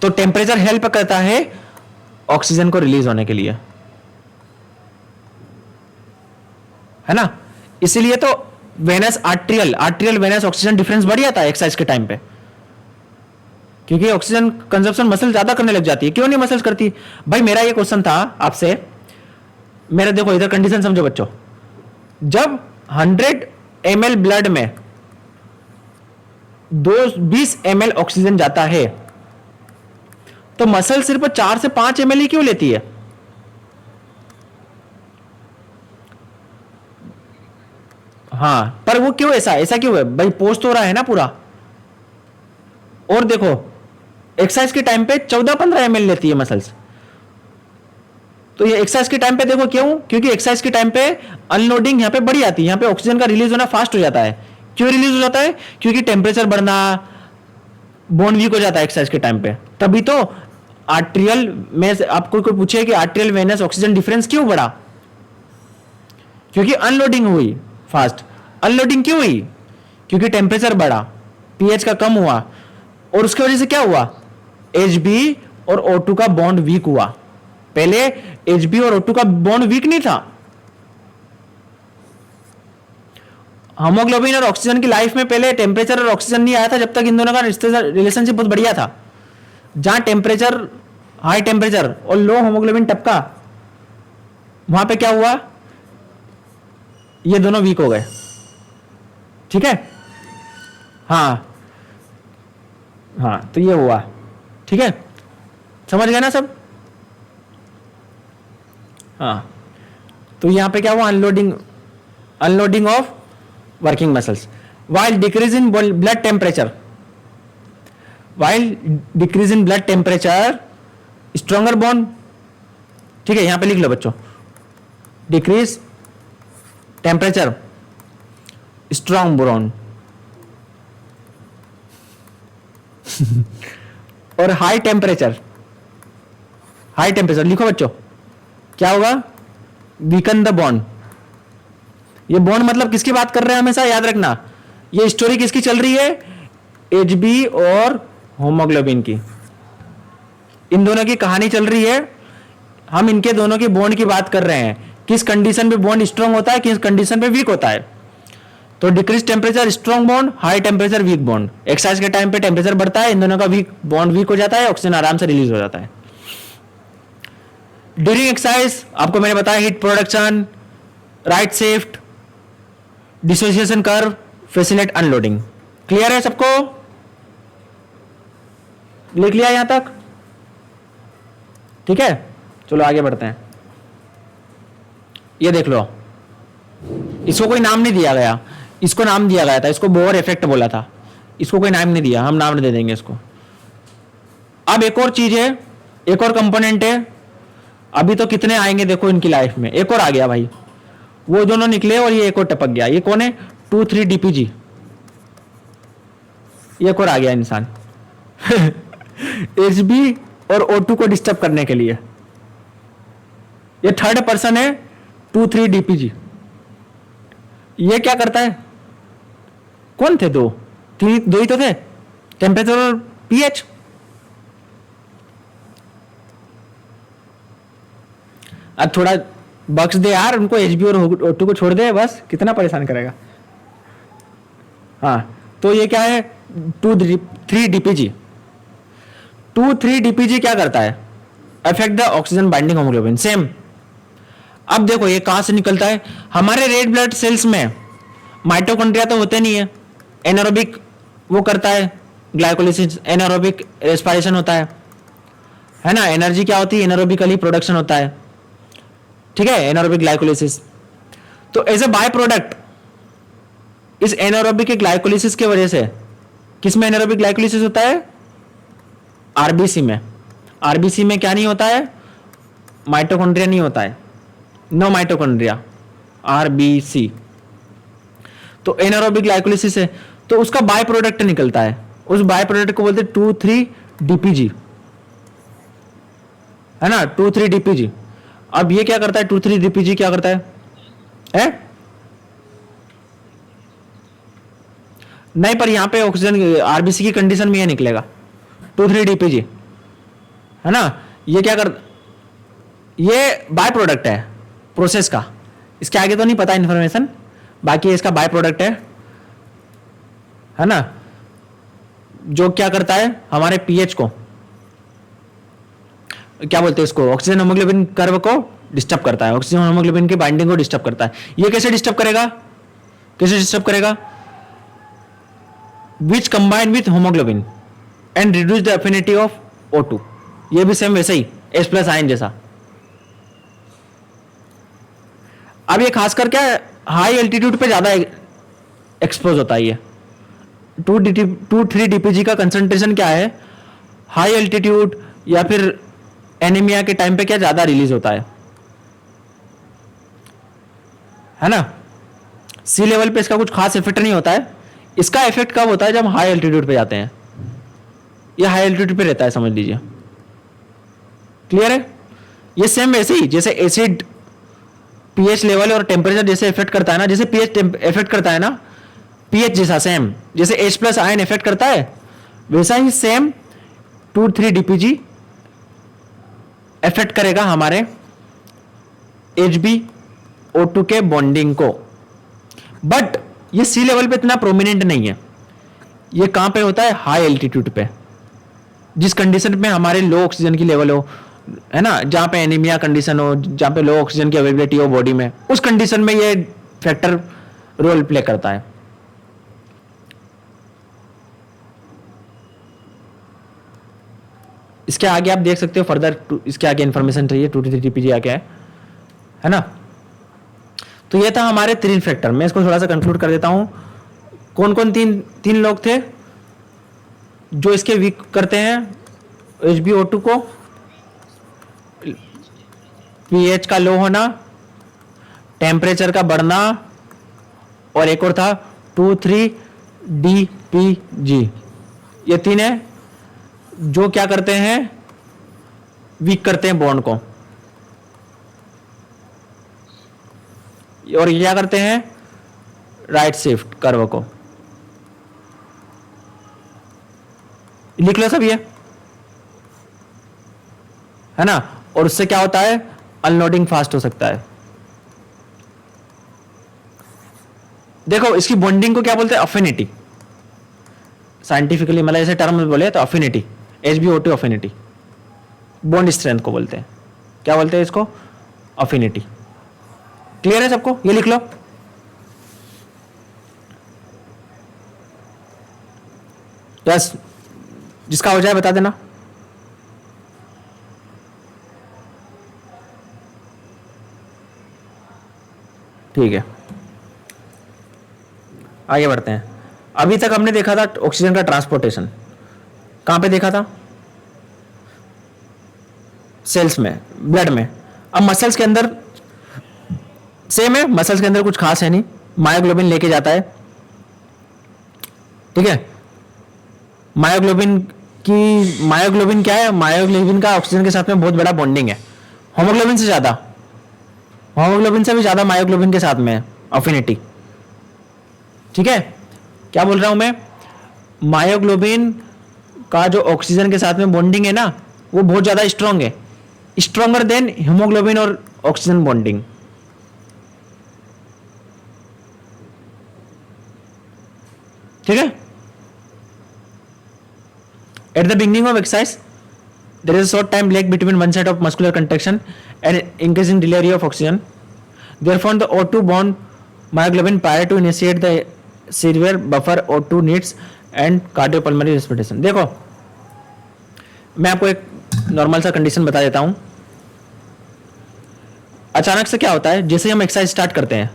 Speaker 1: तो टेम्परेचर हेल्प करता है ऑक्सीजन को रिलीज होने के लिए, है ना। इसीलिए तो venous arterial venous oxygen difference बढ़ जाता है एक्सरसाइज के टाइम पे, क्योंकि ऑक्सीजन कंजप्शन मसल ज्यादा करने लग जाती है। क्यों नहीं मसल्स करती भाई, मेरा ये क्वेश्चन था आपसे, मेरा देखो इधर कंडीशन समझो बच्चों, जब 100 ml ब्लड में 20 ml ऑक्सीजन जाता है, तो मसल सिर्फ 4 से 5 ml ही क्यों लेती है, हाँ, पर वो क्यों ऐसा क्यों है भाई, पोस्ट हो रहा है ना पूरा। और देखो एक्सरसाइज के टाइम पे 14-15 ml लेती है मसल्स, तो ये एक्सरसाइज के टाइम पे देखो क्यों, क्योंकि एक्सरसाइज के टाइम पे अनलोडिंग यहां पे बढ़ी आती है, यहां पे ऑक्सीजन का रिलीज होना फास्ट हो जाता है। क्यों रिलीज हो जाता है, क्योंकि टेम्परेचर बढ़ना, बोन वीक हो जाता है एक्सरसाइज के टाइम पे, तभी तो आर्ट्रियल में से आपको कोई पूछे कि आर्ट्रियल वेनस ऑक्सीजन डिफरेंस क्यों बढ़ा, क्योंकि अनलोडिंग हुई फास्ट। अनलोडिंग क्यों हुई, क्योंकि टेम्परेचर बढ़ा, पीएच का कम हुआ, और उसकी वजह से क्या हुआ, Hb और O2 का बॉन्ड वीक हुआ। पहले Hb और O2 का बॉन्ड वीक नहीं था। हीमोग्लोबिन और ऑक्सीजन की लाइफ में पहले टेम्परेचर और ऑक्सीजन नहीं आया था, जब तक इन दोनों का रिलेशनशिप बहुत बढ़िया था। जहां टेम्परेचर, हाई टेम्परेचर और लो हीमोग्लोबिन टपका, वहां पे क्या हुआ, ये दोनों वीक हो गए। ठीक है, हाँ हाँ, तो ये हुआ। ठीक है, समझ गए ना सब। हाँ, तो यहां पे क्या हुआ, unloading of working muscles while decrease in blood temperature, stronger bond। ठीक है, यहां पे लिख लो बच्चों, डिक्रीज टेम्परेचर स्ट्रॉन्ग बॉन्ड, और हाई टेम्परेचर लिखो बच्चों, क्या होगा, वीकन द बॉन्ड। ये बॉन्ड मतलब किसकी बात कर रहे हैं, हमेशा याद रखना, ये स्टोरी किसकी चल रही है, Hb और हीमोग्लोबिन की, इन दोनों की कहानी चल रही है। हम इनके दोनों की बॉन्ड की बात कर रहे हैं, किस कंडीशन पे बॉन्ड स्ट्रांग होता है, किस कंडीशन पे वीक होता है। तो decrease temperature strong bond, high temperature weak bond. Exercise के टाइम पे टेम्परेचर बढ़ता है, इन दोनों का बॉन्ड वीक हो जाता है, ऑक्सीजन आराम से रिलीज हो जाता है। ड्यूरिंग एक्सरसाइज आपको मैंने बताया, heat production, right shift, dissociation curve, facilitate unloading. Clear है सबको, लिख लिया यहां तक। ठीक है, चलो आगे बढ़ते हैं। ये देख लो, इसको कोई नाम नहीं दिया गया, इसको नाम दिया गया था, इसको बोर इफेक्ट बोला था, इसको कोई नाम नहीं दिया, हम नाम दे देंगे इसको। अब एक और चीज है, एक और कंपोनेंट है, अभी तो कितने आएंगे देखो इनकी लाइफ में, एक और आ गया भाई, वो दोनों निकले और ये एक और टपक गया। ये कौन है, 2,3-DPG, ये एक और आ गया इंसान Hb और O2 को डिस्टर्ब करने के लिए। ये थर्ड पर्सन है, 2,3-DPG। ये क्या करता है, कौन थे, दो ही तो थे, टेम्परेचर और पीएच। अब थोड़ा बक्स दे यार उनको, Hb और O2 को छोड़ दे, बस कितना परेशान करेगा। हाँ, तो ये क्या है, 2,3-DPG। 2,3-DPG क्या करता है, affect the oxygen binding haemoglobin. Same, अब देखो ये कहां से निकलता है, हमारे रेड ब्लड सेल्स में माइटोकॉन्ड्रिया तो होते नहीं है, एनारोबिक वो करता है ग्लाइकोलिसिस, एनारोबिक रेस्पिरेशन होता है ना। एनर्जी क्या होती है, एनारोबिकली प्रोडक्शन होता है। ठीक है, एनारोबिक ग्लाइकोलिसिस। तो एज ए बाय प्रोडक्ट इस एनारोबिक ग्लाइकोलिसिस की वजह से, किसमें एनारोबिक ग्लाइकोलिसिस होता है, आरबीसी में। आरबीसी में क्या नहीं होता है, माइटोकॉन्ड्रिया नहीं होता है, नो माइटोकॉन्ड्रिया, आरबीसी। तो एनारोबिक ग्लाइकोलिसिस है, तो उसका बाय प्रोडक्ट निकलता है, उस बाय प्रोडक्ट को बोलते हैं 2,3-DPG, है ना, 2,3-DPG। अब ये क्या करता है, 2,3-DPG क्या करता है? नहीं, पर यहां पे ऑक्सीजन आरबीसी की कंडीशन में ये निकलेगा 2,3-DPG, है ना। ये क्या कर, ये बाय प्रोडक्ट है प्रोसेस का, इसके आगे तो नहीं पता इंफॉर्मेशन, बाकी इसका बाय प्रोडक्ट है ना, जो क्या करता है, हमारे पीएच को क्या बोलते हैं, इसको ऑक्सीजन हीमोग्लोबिन कर्व को डिस्टर्ब करता है, ऑक्सीजन हीमोग्लोबिन की बाइंडिंग को डिस्टर्ब करता है। ये कैसे डिस्टर्ब करेगा, which combine with haemoglobin and reduce the affinity of O2। ये भी सेम वैसे ही H+ आयन जैसा। अब ये खासकर क्या हाई एल्टीट्यूड पे ज्यादा एक्सपोज होता है। ये 2,3-DPG का कंसंट्रेशन क्या है, हाई एल्टीट्यूड या फिर एनीमिया के टाइम पे क्या ज्यादा रिलीज होता है ना। सी लेवल पे इसका कुछ खास इफेक्ट नहीं होता है, इसका इफेक्ट कब होता है, जब हाई एल्टीट्यूड पे जाते हैं, ये हाई एल्टीट्यूड पे रहता है, समझ लीजिए। क्लियर है? ये सेम वैसे ही जैसे एसिड पीएच लेवल और टेम्परेचर जैसे इफेक्ट करता है ना, जैसे पीएच इफेक्ट करता है ना, पीएच जैसा सेम जैसे H प्लस आयन इफेक्ट करता है, वैसा ही सेम 2,3-DPG इफेक्ट करेगा हमारे HbO2 के बॉन्डिंग को। बट ये सी लेवल पे इतना प्रोमिनेंट नहीं है, ये कहां पे होता है? हाई एल्टीट्यूड पे, जिस कंडीशन में हमारे लो ऑक्सीजन की लेवल हो, है ना, जहां पे एनीमिया कंडीशन हो, जहां पे लो ऑक्सीजन की अवेलेबिलिटी हो बॉडी में, उस कंडीशन में ये फैक्टर रोल प्ले करता है। इसके आगे आप देख सकते हो फर्दर, इसके आगे इंफॉर्मेशन चाहिए 2,3-DPG आगे है ना। तो ये था हमारे 3 फैक्टर। मैं इसको थोड़ा सा कंक्लूड कर देता हूं। कौन कौन तीन लोग थे जो इसके वीक करते हैं HbO2 को? पीएच का लो होना, टेम्परेचर का बढ़ना, और एक और था 2,3-DPG। ये 3 है जो क्या करते हैं? वीक करते हैं बॉन्ड को। और ये क्या करते हैं? राइट शिफ्ट कर्व को। लिख लो सब ये, है ना। और उससे क्या होता है? अनलोडिंग फास्ट हो सकता है। देखो इसकी बॉन्डिंग को क्या बोलते हैं? अफिनिटी। साइंटिफिकली मतलब ऐसे टर्म बोले तो affinity, HbO2 affinity. Bond strength को बोलते हैं, क्या बोलते हैं इसको? अफिनिटी। क्लियर है सबको? ये लिख लो। यस, जिसका हो जाए बता देना। ठीक है, आगे बढ़ते हैं। अभी तक हमने देखा था ऑक्सीजन का ट्रांसपोर्टेशन, कहां पे देखा था? सेल्स में, ब्लड में। अब मसल्स के अंदर सेम है, मसल्स के अंदर कुछ खास है नहीं, मायोग्लोबिन लेके जाता है। ठीक है, मायोग्लोबिन क्या है? मायोग्लोबिन का ऑक्सीजन के साथ में बहुत बड़ा बॉन्डिंग है, होमोग्लोबिन से ज्यादा, होमोग्लोबिन से भी ज्यादा मायोग्लोबिन के साथ में है अफिनिटी। ठीक है, क्या बोल रहा हूं मैं? मायोग्लोबिन का जो ऑक्सीजन के साथ में बॉन्डिंग है ना, वो बहुत ज्यादा स्ट्रांग है, स्ट्रॉन्गर देन हीमोग्लोबिन और ऑक्सीजन बॉन्डिंग। ठीक है, at the beginning of exercise there is a short time lag between one set of muscular contraction and increasing delivery of oxygen. Therefore, the O2 bond myoglobin prior to initiate the severe buffer O2 needs and cardiopulmonary respiration. देखो मैं आपको एक नॉर्मल सा कंडीशन बता देता हूं। अचानक से क्या होता है, जैसे हम एक्सरसाइज स्टार्ट करते हैं,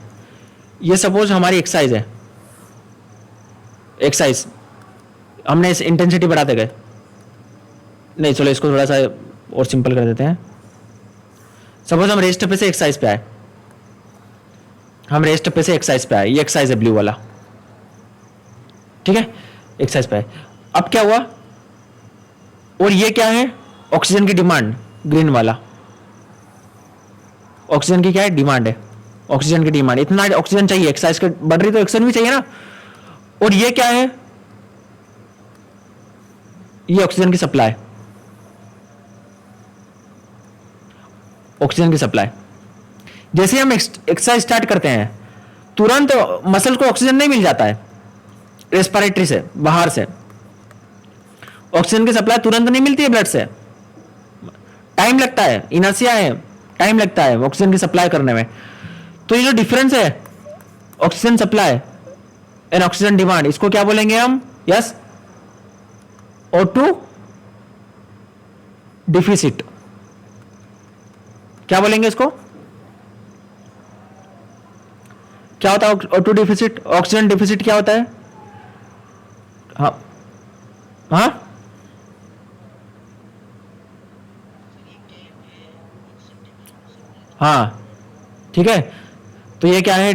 Speaker 1: ये सपोज हमारी एक्सरसाइज है, एक्सरसाइज हमने इस इंटेंसिटी बढ़ाते गए, नहीं चलो इसको थोड़ा सा और सिंपल कर देते हैं। सपोज हम रेस्ट पे से एक्सरसाइज पे आए, हम रेस्ट पे से एक्सरसाइज पे आए, ये एक्सरसाइज है ब्लू वाला। ठीक है, एक्सरसाइज पे आए। अब क्या हुआ? और ये क्या है? ऑक्सीजन की डिमांड, ग्रीन वाला। ऑक्सीजन की क्या है? डिमांड है, ऑक्सीजन की डिमांड, इतना ऑक्सीजन चाहिए, एक्सरसाइज के बढ़ रही तो ऑक्सीजन भी चाहिए ना। और ये क्या है? ये ऑक्सीजन की सप्लाई, ऑक्सीजन की सप्लाई। जैसे हम एक्सरसाइज स्टार्ट करते हैं, तुरंत मसल को ऑक्सीजन नहीं मिल जाता है, रेस्पिरेटरी से, बाहर से ऑक्सीजन की सप्लाई तुरंत नहीं मिलती है ब्लड से, टाइम लगता है, इनर्शिया है, टाइम लगता है ऑक्सीजन की सप्लाई करने में। तो ये जो डिफरेंस है oxygen supply and oxygen demand, इसको क्या बोलेंगे हम? Yes, O2 deficit. क्या बोलेंगे इसको? क्या होता है O2 डिफिसिट? ऑक्सीजन डिफिसिट क्या होता है? हाँ हाँ, हाँ ठीक है। तो ये क्या है?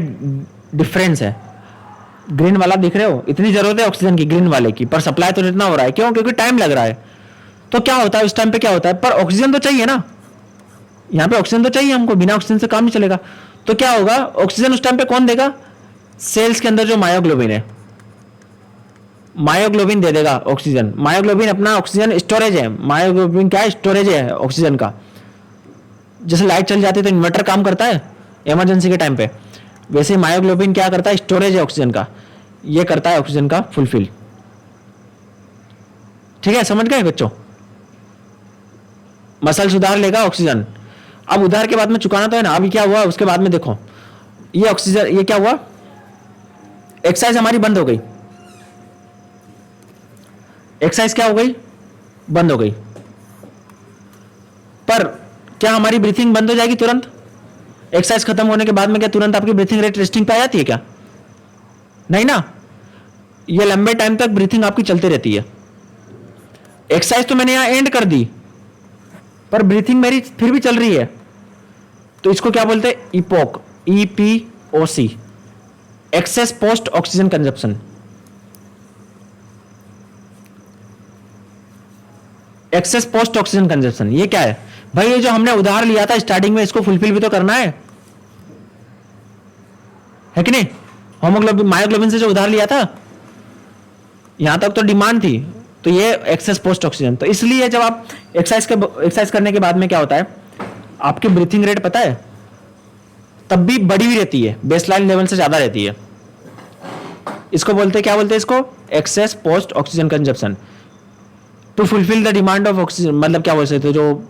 Speaker 1: डिफरेंस है। ग्रीन वाला दिख रहे हो, इतनी जरूरत है ऑक्सीजन की ग्रीन वाले की, पर सप्लाई तो जितना हो रहा है, क्यों? क्योंकि टाइम लग रहा है। तो क्या होता है उस टाइम पे? क्या होता है? पर ऑक्सीजन तो चाहिए ना, यहाँ पे ऑक्सीजन तो चाहिए हमको, बिना ऑक्सीजन से काम नहीं चलेगा। तो क्या होगा, ऑक्सीजन उस टाइम पे कौन देगा, सेल्स के अंदर जो मायोग्लोबिन है, मायोग्लोबिन दे देगा ऑक्सीजन। मायोग्लोबिन अपना ऑक्सीजन स्टोरेज है, मायोग्लोबिन क्या है, स्टोरेज है ऑक्सीजन का। जैसे लाइट चल जाती है तो इन्वर्टर काम करता है इमरजेंसी के टाइम पे, वैसे ही मायोग्लोबिन क्या करता है, स्टोरेज है ऑक्सीजन का, ये करता है ऑक्सीजन का फुलफिल। ठीक है, समझ गए बच्चों। मसल सुधार लेगा ऑक्सीजन। अब उधार के बाद में चुकाना तो है ना। अभी क्या हुआ उसके बाद में देखो, ये ऑक्सीजन, ये क्या हुआ, एक्सरसाइज हमारी बंद हो गई। एक्सरसाइज क्या हो गई, बंद हो गई। पर क्या हमारी ब्रीथिंग बंद हो जाएगी तुरंत? एक्सरसाइज खत्म होने के बाद में क्या तुरंत आपकी ब्रीथिंग रेट रेस्टिंग पे आ जाती है क्या? नहीं ना, ये लंबे टाइम तक ब्रीथिंग आपकी चलती रहती है। एक्सरसाइज तो मैंने यहां एंड कर दी, पर ब्रीथिंग मेरी फिर भी चल रही है, तो इसको क्या बोलते हैं, epoch, EPOC, access post oxygen consumption. Access post oxygen consumption ये क्या है भाई, ये जो हमने उधार लिया था स्टार्टिंग में, इसको फुलफिल भी तो करना है कि नहीं? होमोग्लोबिन, मायोग्लोबिन से जो उधार लिया था, यहां तक तो डिमांड थी, तो ये एक्सेस पोस्ट ऑक्सीजन। तो इसलिए जब आप एक्सरसाइज करने के बाद में क्या होता है, आपकी ब्रीथिंग रेट पता है तब भी बढ़ी हुई रहती है, बेसलाइन लेवल से ज्यादा रहती है। इसको बोलते हैं, क्या बोलते हैं इसको, excess post oxygen consumption. To fulfil the demand of oxygen, मतलब क्या बोल सकते हो, जो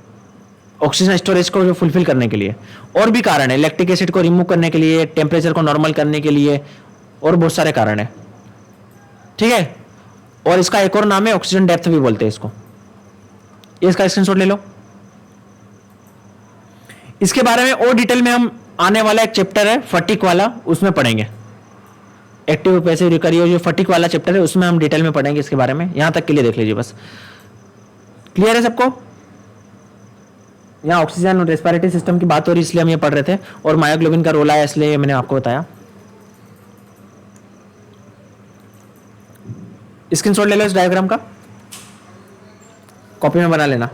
Speaker 1: ऑक्सीजन स्टोरेज को जो फुलफिल करने के लिए। और भी कारण है, लैक्टिक एसिड को रिमूव करने के लिए, टेम्परेचर को नॉर्मल करने के लिए, और बहुत सारे कारण है। ठीक है, और इसका एक और नाम है ऑक्सीजन डेप्थ भी बोलते हैं इसको। इसका स्क्रीनशॉट ले लो। इसके बारे में और डिटेल में हम आने वाला एक चैप्टर है फटीक वाला, उसमें पढ़ेंगे। एक्टिव पैसिव रिकवरी, जो फटीक वाला चैप्टर है उसमें हम डिटेल में पढ़ेंगे इसके बारे में। यहां तक के लिए देख लीजिए बस। क्लियर है सबको? यहाँ ऑक्सीजन और रेस्पिरेटरी सिस्टम की बात हो रही, इसलिए हम ये पढ़ रहे थे, और मायोग्लोबिन का रोल आया इसलिए मैंने आपको बताया। स्क्रीनशॉट ले लो इस डायग्राम का, कॉपी में बना लेना।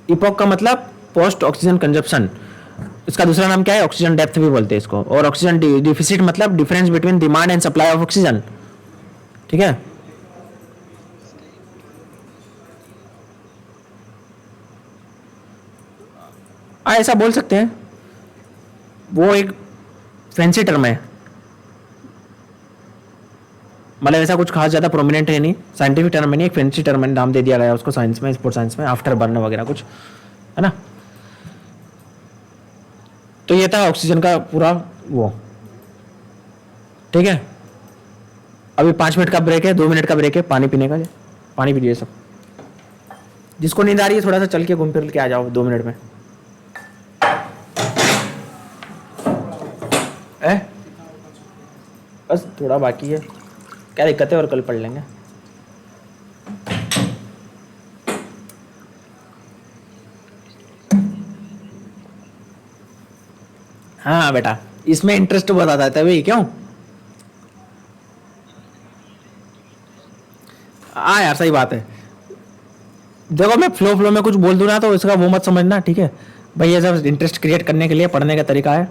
Speaker 1: इपोक का मतलब पोस्ट ऑक्सीजन कंजप्शन, इसका दूसरा नाम क्या है, ऑक्सीजन डेप्थ भी बोलते हैं इसको। और ऑक्सीजन डिफिसिट मतलब difference between demand and supply of oxygen. ठीक है, ऐसा बोल सकते हैं, वो एक फैंसी टर्म है, मतलब ऐसा कुछ खास ज्यादा प्रोमिनेंट है नहीं, साइंटिफिक टर्म है नहीं, एक फैंसी टर्म है, नाम दे दिया गया उसको साइंस में, स्पोर्ट साइंस में, आफ्टर बर्न वगैरह कुछ है ना। तो ये था ऑक्सीजन का पूरा वो। ठीक है, अभी 5 मिनट का ब्रेक है, 2 मिनट का ब्रेक है पानी पीने का। पानी पीजिए सब, जिसको नींद आ रही है थोड़ा सा चल के घूम फिर के आ जाओ 2 मिनट में। बस थोड़ा बाकी है, क्या दिक्कत है, और कल पढ़ लेंगे। हाँ बेटा, इसमें इंटरेस्ट बहुत आता है तभी, क्यों? हाँ यार सही बात है। देखो मैं फ्लो में कुछ बोल दूं ना तो इसका वो मत समझना, ठीक है भाई, ये सब इंटरेस्ट क्रिएट करने के लिए पढ़ने का तरीका है।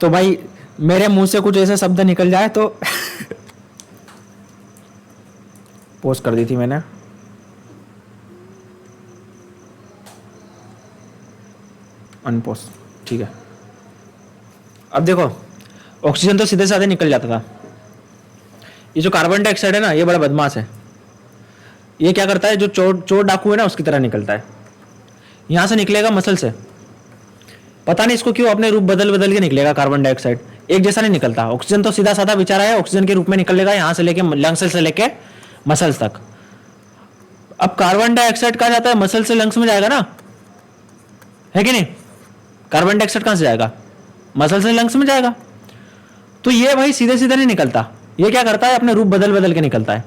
Speaker 1: तो भाई मेरे मुंह से कुछ ऐसे शब्द निकल जाए तो पोस्ट कर दी थी मैंने। अनपोस्ट, ठीक है। अब देखो ऑक्सीजन तो सीधे साधे निकल जाता था, ये जो कार्बन डाइऑक्साइड है ना, ये बड़ा बदमाश है। ये क्या करता है, जो चोर डाकू है ना उसकी तरह निकलता है। यहां से निकलेगा मसल से, पता नहीं इसको क्यों अपने रूप बदल बदल के निकलेगा। कार्बन डाइऑक्साइड एक जैसा नहीं निकलता। ऑक्सीजन तो सीधा साधा बेचारा है, ऑक्सीजन के रूप में निकलेगा यहां से लेके लंग्स से लेके मसल्स तक। अब कार्बन डाइऑक्साइड कहा जाता है मसल से लंग्स में जाएगा ना, है कि नहीं? कार्बन डाइऑक्साइड कहां से जाएगा, मसल से लंग्स में जाएगा। तो ये भाई सीधे सीधे नहीं निकलता, ये क्या करता है अपने रूप बदल बदल के निकलता है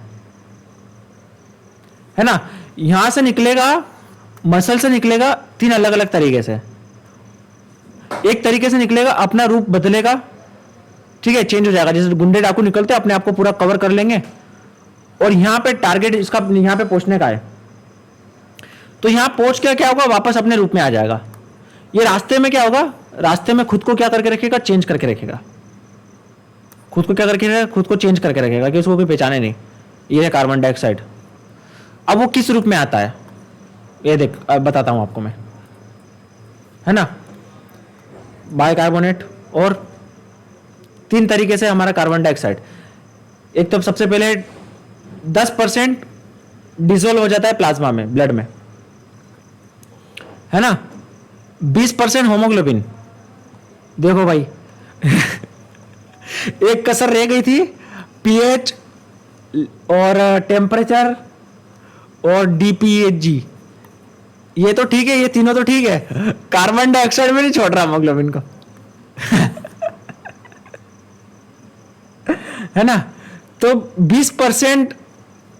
Speaker 1: ना। यहां से निकलेगा, मसल से निकलेगा 3 अलग अलग तरीके से। एक तरीके से निकलेगा, अपना रूप बदलेगा, ठीक है, चेंज हो जाएगा। जैसे गुंडे डाकू निकलते हैं, अपने आप को पूरा कवर कर लेंगे। और यहां पे टारगेट इसका यहां पे पहुंचने का है, तो यहां पहुंच के क्या होगा, वापस अपने रूप में आ जाएगा। ये रास्ते में क्या होगा, रास्ते में खुद को क्या करके रखेगा, चेंज करके रखेगा। खुद को क्या करके रखेगा, खुद को चेंज करके रखेगा कि उसको कोई पहचाने नहीं। ये है कार्बन डाइऑक्साइड। अब वो किस रूप में आता है, ये देख अब बताता हूं आपको मैं, है ना। बाइकार्बोनेट, और 3 तरीके से हमारा कार्बन डाइऑक्साइड, एक तो सबसे पहले 10% डिसॉल्व हो जाता है प्लाज्मा में, ब्लड में, है ना। 20% होमोग्लोबिन, देखो भाई एक कसर रह गई थी, पीएच और टेम्परेचर और डीपीएचजी, ये तो ठीक है, ये तीनों तो ठीक है, कार्बन डाइऑक्साइड में नहीं छोड़ रहा होमोग्लोबिन को है ना। तो 20%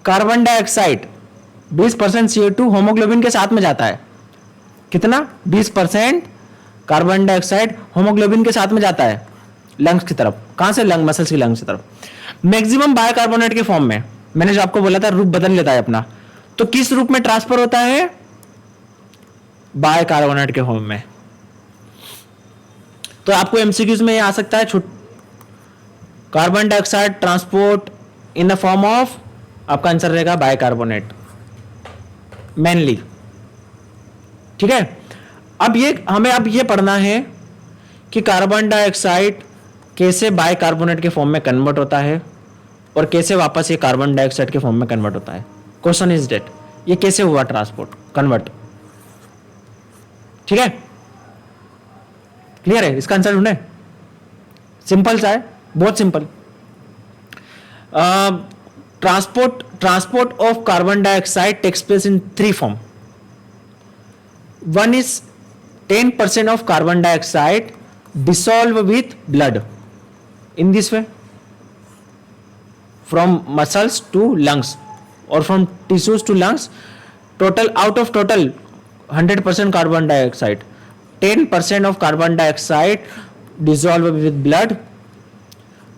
Speaker 1: कार्बन डाइऑक्साइड, 20% CO2 होमोग्लोबिन के साथ में जाता है। कितना, 20% कार्बन डाइऑक्साइड होमोग्लोबिन के साथ में जाता है लंग्स की तरफ। कहां से, लंग मसल्स की लंग्स की तरफ। मैक्सिमम बाइकार्बोनेट के फॉर्म में, मैंने जो आपको बोला था रूप बदल लेता है अपना, तो किस रूप में ट्रांसफर होता है, बाइकार्बोनेट के फॉर्म में। तो आपको एमसीक्यूज में ये आ सकता है, carbon dioxide transport in the form of, आपका आंसर रहेगा बाइकार्बोनेट मेनली। ठीक है, अब ये पढ़ना है कि कार्बन डाइऑक्साइड कैसे बाइकार्बोनेट के फॉर्म में कन्वर्ट होता है और कैसे वापस ये कार्बन डाइऑक्साइड के फॉर्म में कन्वर्ट होता है। क्वेश्चन इज डेट, ये कैसे हुआ ट्रांसपोर्ट, कन्वर्ट। ठीक है, क्लियर है, इसका आंसर ढूंढे, सिंपल सा है, बहुत simple. Transport of carbon dioxide takes place in 3 form. One is 10% of carbon dioxide dissolve with blood in this way, from muscles to lungs or from tissues to lungs. Total, out of total 100% carbon dioxide, 10% of carbon dioxide dissolve with blood,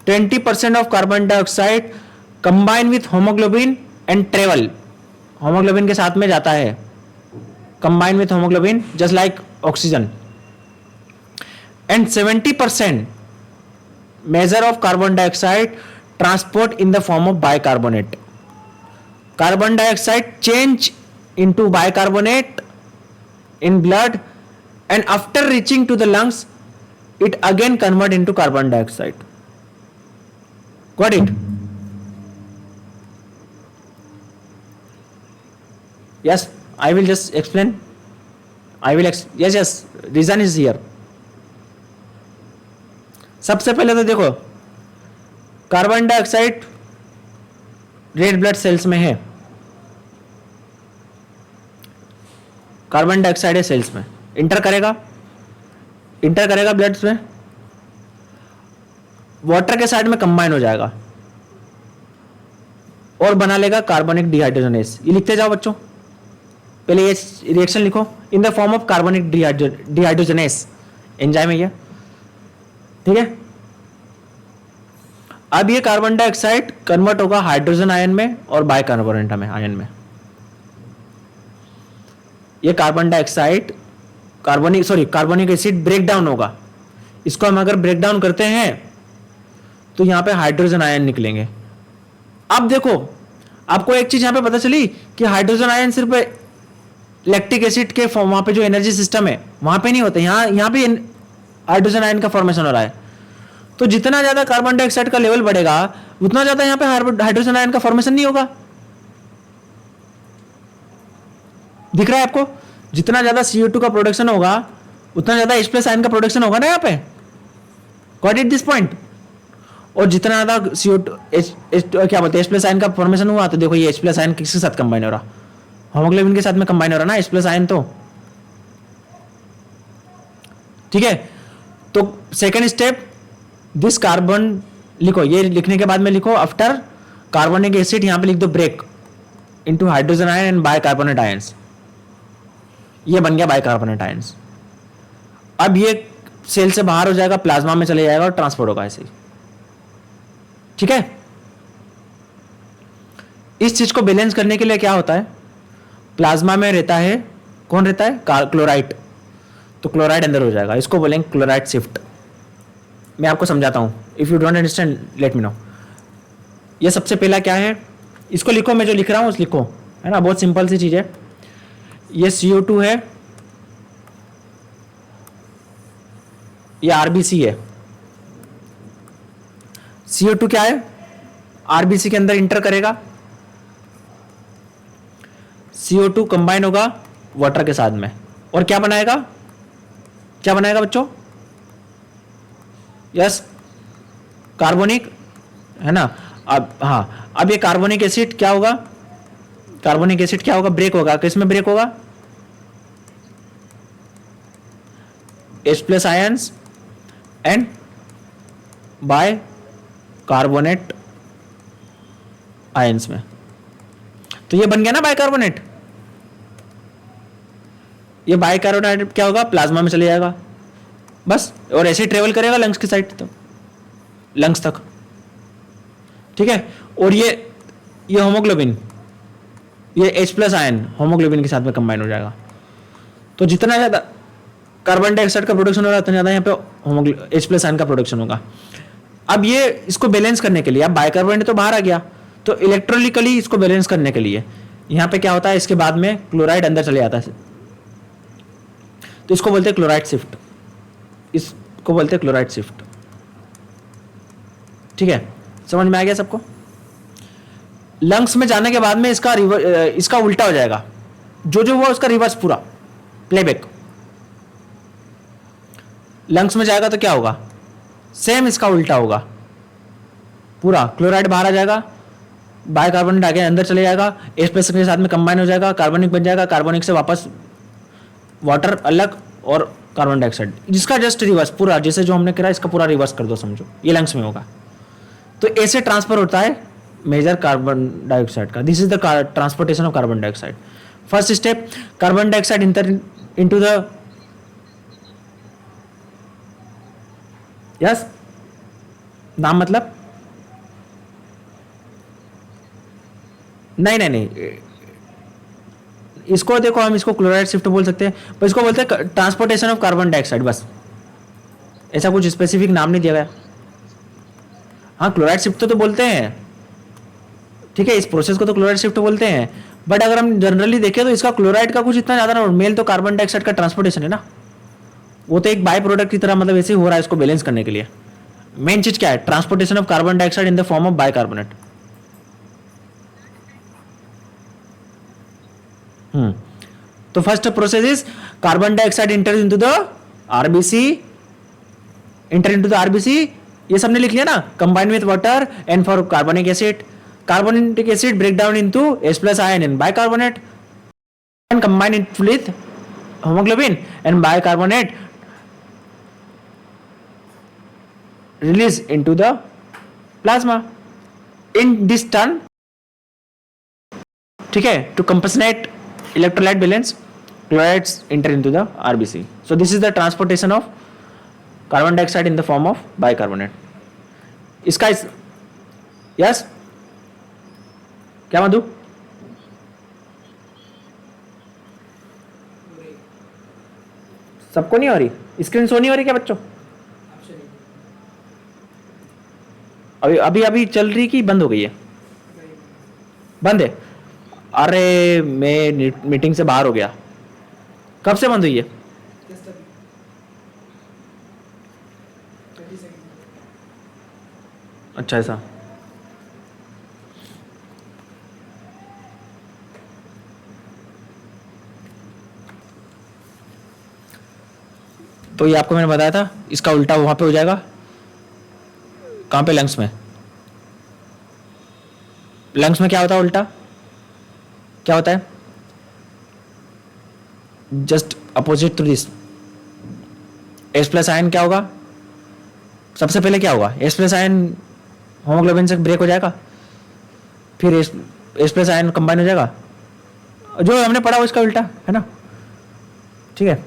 Speaker 1: 20% of carbon dioxide combine with hemoglobin and travel, hemoglobin के साथ में जाता है, combine with hemoglobin just like oxygen, and 70% measure of carbon dioxide transport in the form of bicarbonate. Carbon dioxide change into bicarbonate in blood, and after reaching to the lungs it again convert into carbon dioxide. Got it? Yes, I will just explain. Yes, reason is here. सबसे पहले तो देखो, carbon dioxide red blood cells में है, कार्बन डाइऑक्साइड है सेल्स में, इंटर करेगा ब्लड में, वाटर के साइड में कंबाइन हो जाएगा और बना लेगा कार्बनिक डिहाइड्रोजनेस। ये लिखते जाओ बच्चों, पहले ये रिएक्शन लिखो, in the form of carbonic dehydrogenase enzyme है ये। ठीक है, अब ये कार्बन डाइऑक्साइड कन्वर्ट होगा हाइड्रोजन आयन में और बाइकार्बोनेट में आयन में। ये carbon dioxide carbonic acid break down होगा। इसको हम अगर ब्रेक डाउन करते हैं तो यहां पे हाइड्रोजन आयन निकलेंगे। अब देखो, आपको एक चीज यहां पे पता चली कि हाइड्रोजन आयन सिर्फ लैक्टिक एसिड के वहां पे जो एनर्जी सिस्टम है वहां पे नहीं होता, यहां पे हाइड्रोजन आयन का फॉर्मेशन हो रहा है। तो जितना ज्यादा कार्बन डाइऑक्साइड का लेवल बढ़ेगा उतना ज्यादा यहां पे हाइड्रोजन आयन का फॉर्मेशन नहीं होगा। दिख रहा है आपको, जितना ज्यादा CO2 का प्रोडक्शन होगा उतना ज्यादा H+ आयन का प्रोडक्शन होगा ना यहाँ पे। Got it this point. और जितना ज्यादा CO2 क्या बोलते हैं H+ आयन का फॉर्मेशन हुआ, तो देखो ये H+ आयन किसके साथ कंबाइन हो रहा, होमोग्लोबिन के साथ में कंबाइन हो रहा ना H+ आयन। तो ठीक है, तो सेकेंड स्टेप, दिस कार्बन लिखो, ये लिखने के बाद में लिखो आफ्टर कार्बोनिक एसिड, यहां पे लिख दो break into hydrogen ion and bicarbonate ions. ये बन गया बाइकार्बोनेट आयंस। अब ये सेल से बाहर हो जाएगा, प्लाज्मा में चले जाएगा और ट्रांसपोर्ट होगा ऐसे ही। ठीक है, इस चीज को बैलेंस करने के लिए क्या होता है, प्लाज्मा में रहता है कौन रहता है? क्लोराइड। तो क्लोराइड अंदर हो जाएगा, इसको बोलेंगे क्लोराइड शिफ्ट। मैं आपको समझाता हूँ, if you don't understand let me know. ये सबसे पहला क्या है, इसको लिखो, मैं जो लिख रहा हूँ उस लिखो, है ना, बहुत सिंपल सी चीज है। ये CO2 है, ये RBC है। CO2 क्या है? RBC के अंदर इंटर करेगा, CO2 कंबाइन होगा वाटर के साथ में, और क्या बनाएगा? क्या बनाएगा बच्चों? यस, कार्बोनिक, है ना। अब हाँ, अब ये कार्बोनिक एसिड क्या होगा? कार्बोनिक एसिड क्या होगा? ब्रेक होगा। किसमें ब्रेक होगा? H+ ions and bicarbonate ions में। तो ये बन गया ना बाइकार्बोनेट। ये बाइकार्बोनेट क्या होगा? प्लाज्मा में चले जाएगा बस, और ऐसे ट्रेवल करेगा लंग्स की साइड तक, लंग्स तक, ठीक है। और ये होमोग्लोबिन, ये H+ आयन होमोग्लोबिन के साथ में कंबाइन हो जाएगा। तो जितना ज्यादा कार्बन डाइऑक्साइड का प्रोडक्शन होगा उतना ज्यादा यहाँ पे H+ आयन का प्रोडक्शन होगा। अब ये इसको बैलेंस करने के लिए, अब बाइकार्बोनेट तो बाहर आ गया, तो इलेक्ट्रोलिकली इसको बैलेंस करने के लिए यहाँ पे क्या होता है, इसके बाद में क्लोराइड अंदर चले जाता है, तो इसको बोलते हैं क्लोराइड शिफ्ट। इसको बोलते हैं क्लोराइड शिफ्ट, ठीक है। समझ में आ गया सबको? लंग्स में जाने के बाद में इसका उल्टा हो जाएगा, जो हुआ उसका रिवर्स पूरा प्लेबैक। लंग्स में जाएगा तो क्या होगा? सेम इसका उल्टा होगा, पूरा क्लोराइड बाहर आ जाएगा, बाइकार्बोनेट आगे अंदर चले जाएगा, H+ के साथ में कंबाइन हो जाएगा, कार्बनिक बन जाएगा, कार्बनिक से वापस वाटर अलग और कार्बन डाइऑक्साइड, जिसका जस्ट रिवर्स पूरा, जैसे जो हमने करा इसका पूरा रिवर्स कर दो, समझो ये लंग्स में होगा। तो ऐसे ट्रांसफर होता है मेजर कार्बन डाइऑक्साइड का। This is the transportation of carbon dioxide. First step, carbon dioxide into the yes, नाम मतलब नहीं, इसको देखो, हम इसको क्लोराइड शिफ्ट बोल सकते हैं, पर इसको बोलते हैं ट्रांसपोर्टेशन ऑफ कार्बन डाइऑक्साइड, बस। ऐसा कुछ स्पेसिफिक नाम नहीं दिया गया। हाँ, क्लोराइड शिफ्ट तो बोलते हैं, ठीक है, इस प्रोसेस को तो क्लोराइड शिफ्ट बोलते हैं, बट अगर हम जनरली देखें तो इसका क्लोराइड का कुछ इतना ज्यादा ना, मेल तो कार्बन डाइऑक्साइड का ट्रांसपोर्टेशन है ना, वो तो एक बाय प्रोडक्ट की तरह, मतलब ऐसे ही हो रहा है इसको बैलेंस करने के लिए। मेन चीज क्या है? Transportation of carbon dioxide in the form of bicarbonate. तो first process is carbon dioxide enter into the RBC, ये सबने लिख लिया ना, combine with water and for carbonic acid, carbonic acid break down into H+ ion in bicarbonate and combine it with haemoglobin and bicarbonate release into the plasma in this turn, ठीक है, to compensate electrolyte balance, chlorides enter into the RBC. So this is the transportation of carbon dioxide in the form of bicarbonate. इसका yes, क्या मधु? सबको नहीं हो रही? स्क्रीन शो नहीं हो रही क्या बच्चों? अभी चल रही कि बंद हो गई है? बंद है। अरे मैं मीटिंग से बाहर हो गया। कब से बंद हुई है? अच्छा, ऐसा। तो ये आपको मैंने बताया था, इसका उल्टा वहां पे हो जाएगा। कहां पे? लंग्स में। लंग्स में क्या होता है उल्टा? क्या होता है? Just opposite to this. H+ ion क्या होगा? सबसे पहले क्या होगा? H+ आयन होमोग्लोबिन से ब्रेक हो जाएगा, फिर H+ आयन कंबाइन हो जाएगा, जो हमने पढ़ा वो इसका उल्टा है ना, ठीक है।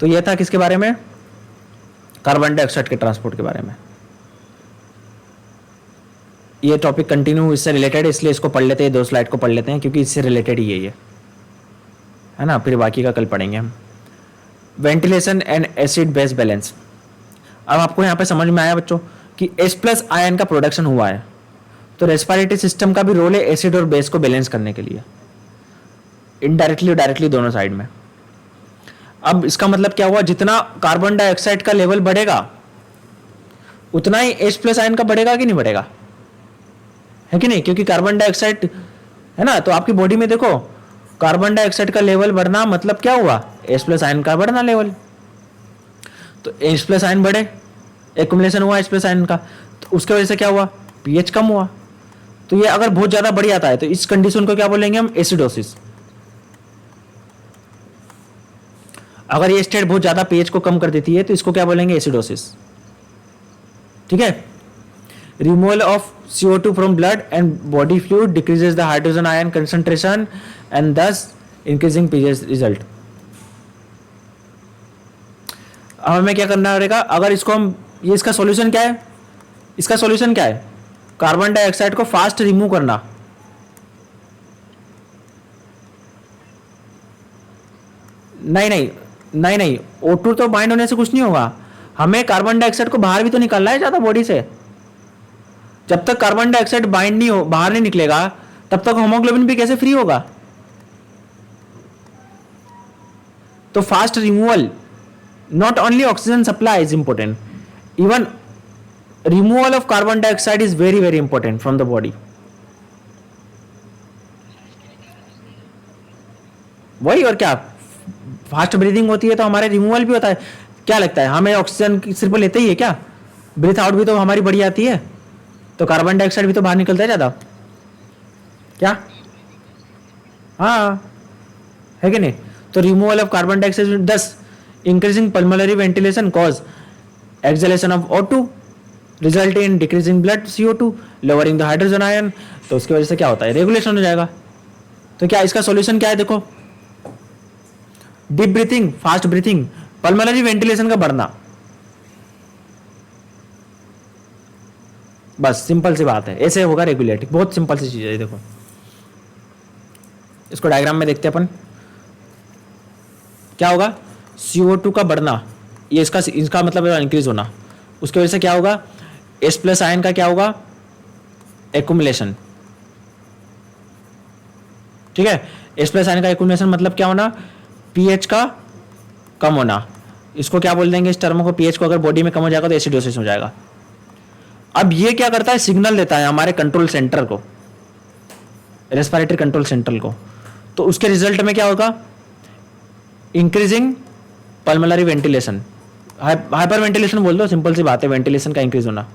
Speaker 1: तो ये था किसके बारे में? कार्बन डाइऑक्साइड के ट्रांसपोर्ट के बारे में। ये टॉपिक कंटिन्यू इससे रिलेटेड है, इसलिए इसको पढ़ लेते हैं, 2 स्लाइड को पढ़ लेते हैं, क्योंकि इससे रिलेटेड ही है ये, है ना, फिर बाकी का कल पढ़ेंगे हम। Ventilation and acid base balance. अब आपको यहाँ पे समझ में आया बच्चों कि H प्लस आयन का प्रोडक्शन हुआ है, तो रेस्पिरेटरी सिस्टम का भी रोल है एसिड और बेस को बैलेंस करने के लिए, इनडायरेक्टली और डायरेक्टली दोनों साइड में। अब इसका मतलब क्या हुआ, जितना कार्बन डाइऑक्साइड का लेवल बढ़ेगा उतना ही H प्लस आयन का बढ़ेगा कि नहीं बढ़ेगा, है कि नहीं, क्योंकि कार्बन डाइऑक्साइड है ना, तो आपकी बॉडी में देखो कार्बन डाइऑक्साइड का लेवल बढ़ना मतलब क्या हुआ, H प्लस आयन का बढ़ना लेवल। तो H प्लस आयन बढ़े, एक्युमुलेशन हुआ H प्लस आयन का, तो उसके वजह से क्या हुआ, पीएच कम हुआ। तो ये अगर बहुत ज्यादा बढ़ जाता है तो इस कंडीशन को क्या बोलेंगे हम, एसिडोसिस। अगर ये स्टेट बहुत ज्यादा पीएच को कम कर देती है तो इसको क्या बोलेंगे, एसिडोसिस। ठीक है। Removal of CO2 from blood and body fluid decreases the hydrogen ion concentration and दस इंक्रीजिंग पीएच रिजल्ट। अब हमें क्या करना पड़ेगा, अगर इसको हम, ये इसका सॉल्यूशन क्या है, इसका सॉल्यूशन क्या है, कार्बन डाइऑक्साइड को फास्ट रिमूव करना। नहीं, O2 तो बाइंड होने से कुछ नहीं होगा, हमें कार्बन डाइऑक्साइड को बाहर भी तो निकालना है ज्यादा बॉडी से। जब तक कार्बन डाइऑक्साइड बाइंड नहीं हो, बाहर नहीं निकलेगा, तब तक हीमोग्लोबिन भी कैसे फ्री होगा। तो fast removal, not only oxygen supply is important, even removal of carbon dioxide is very very important from the body. वही और क्या, फास्ट ब्रीदिंग होती है तो हमारे रिमूवल भी होता है। क्या लगता है हमें ऑक्सीजन सिर्फ लेते ही है क्या, ब्रीथ आउट भी तो हमारी बड़ी आती है, तो कार्बन डाइऑक्साइड भी तो बाहर निकलता है ज्यादा, क्या, हाँ, है कि नहीं। तो removal of carbon dioxide, 10 increasing pulmonary ventilation cause exhalation of O2 result in decreasing blood CO2 lowering the hydrogen ion. तो उसकी वजह से क्या होता है, रेगुलेशन हो जाएगा। तो क्या इसका सॉल्यूशन क्या है, देखो, deep breathing, fast breathing, pulmonary ventilation का बढ़ना, बस सिंपल सी बात है, ऐसे होगा रेगुलेटिंग, बहुत सिंपल सी चीज है। देखो इसको डायग्राम में देखते हैं अपन, क्या होगा, CO2 का बढ़ना, ये इसका मतलब इंक्रीज होना, उसकी वजह से क्या होगा, H प्लस आयन का क्या होगा, एक्युमुलेशन। ठीक है, H प्लस आयन का एक्युमुलेशन मतलब क्या होना, पीएच का कम होना। इसको क्या बोल देंगे इस टर्म को, पीएच को अगर बॉडी में कम हो जाएगा तो एसिडोसिस हो जाएगा। अब ये क्या करता है, सिग्नल देता है हमारे कंट्रोल सेंटर को, रेस्पिरेटरी कंट्रोल सेंटर को, तो उसके रिजल्ट में क्या होगा, increasing pulmonary ventilation, hyper ventilation बोल दो, सिंपल सी बात है, वेंटिलेशन का इंक्रीज होना।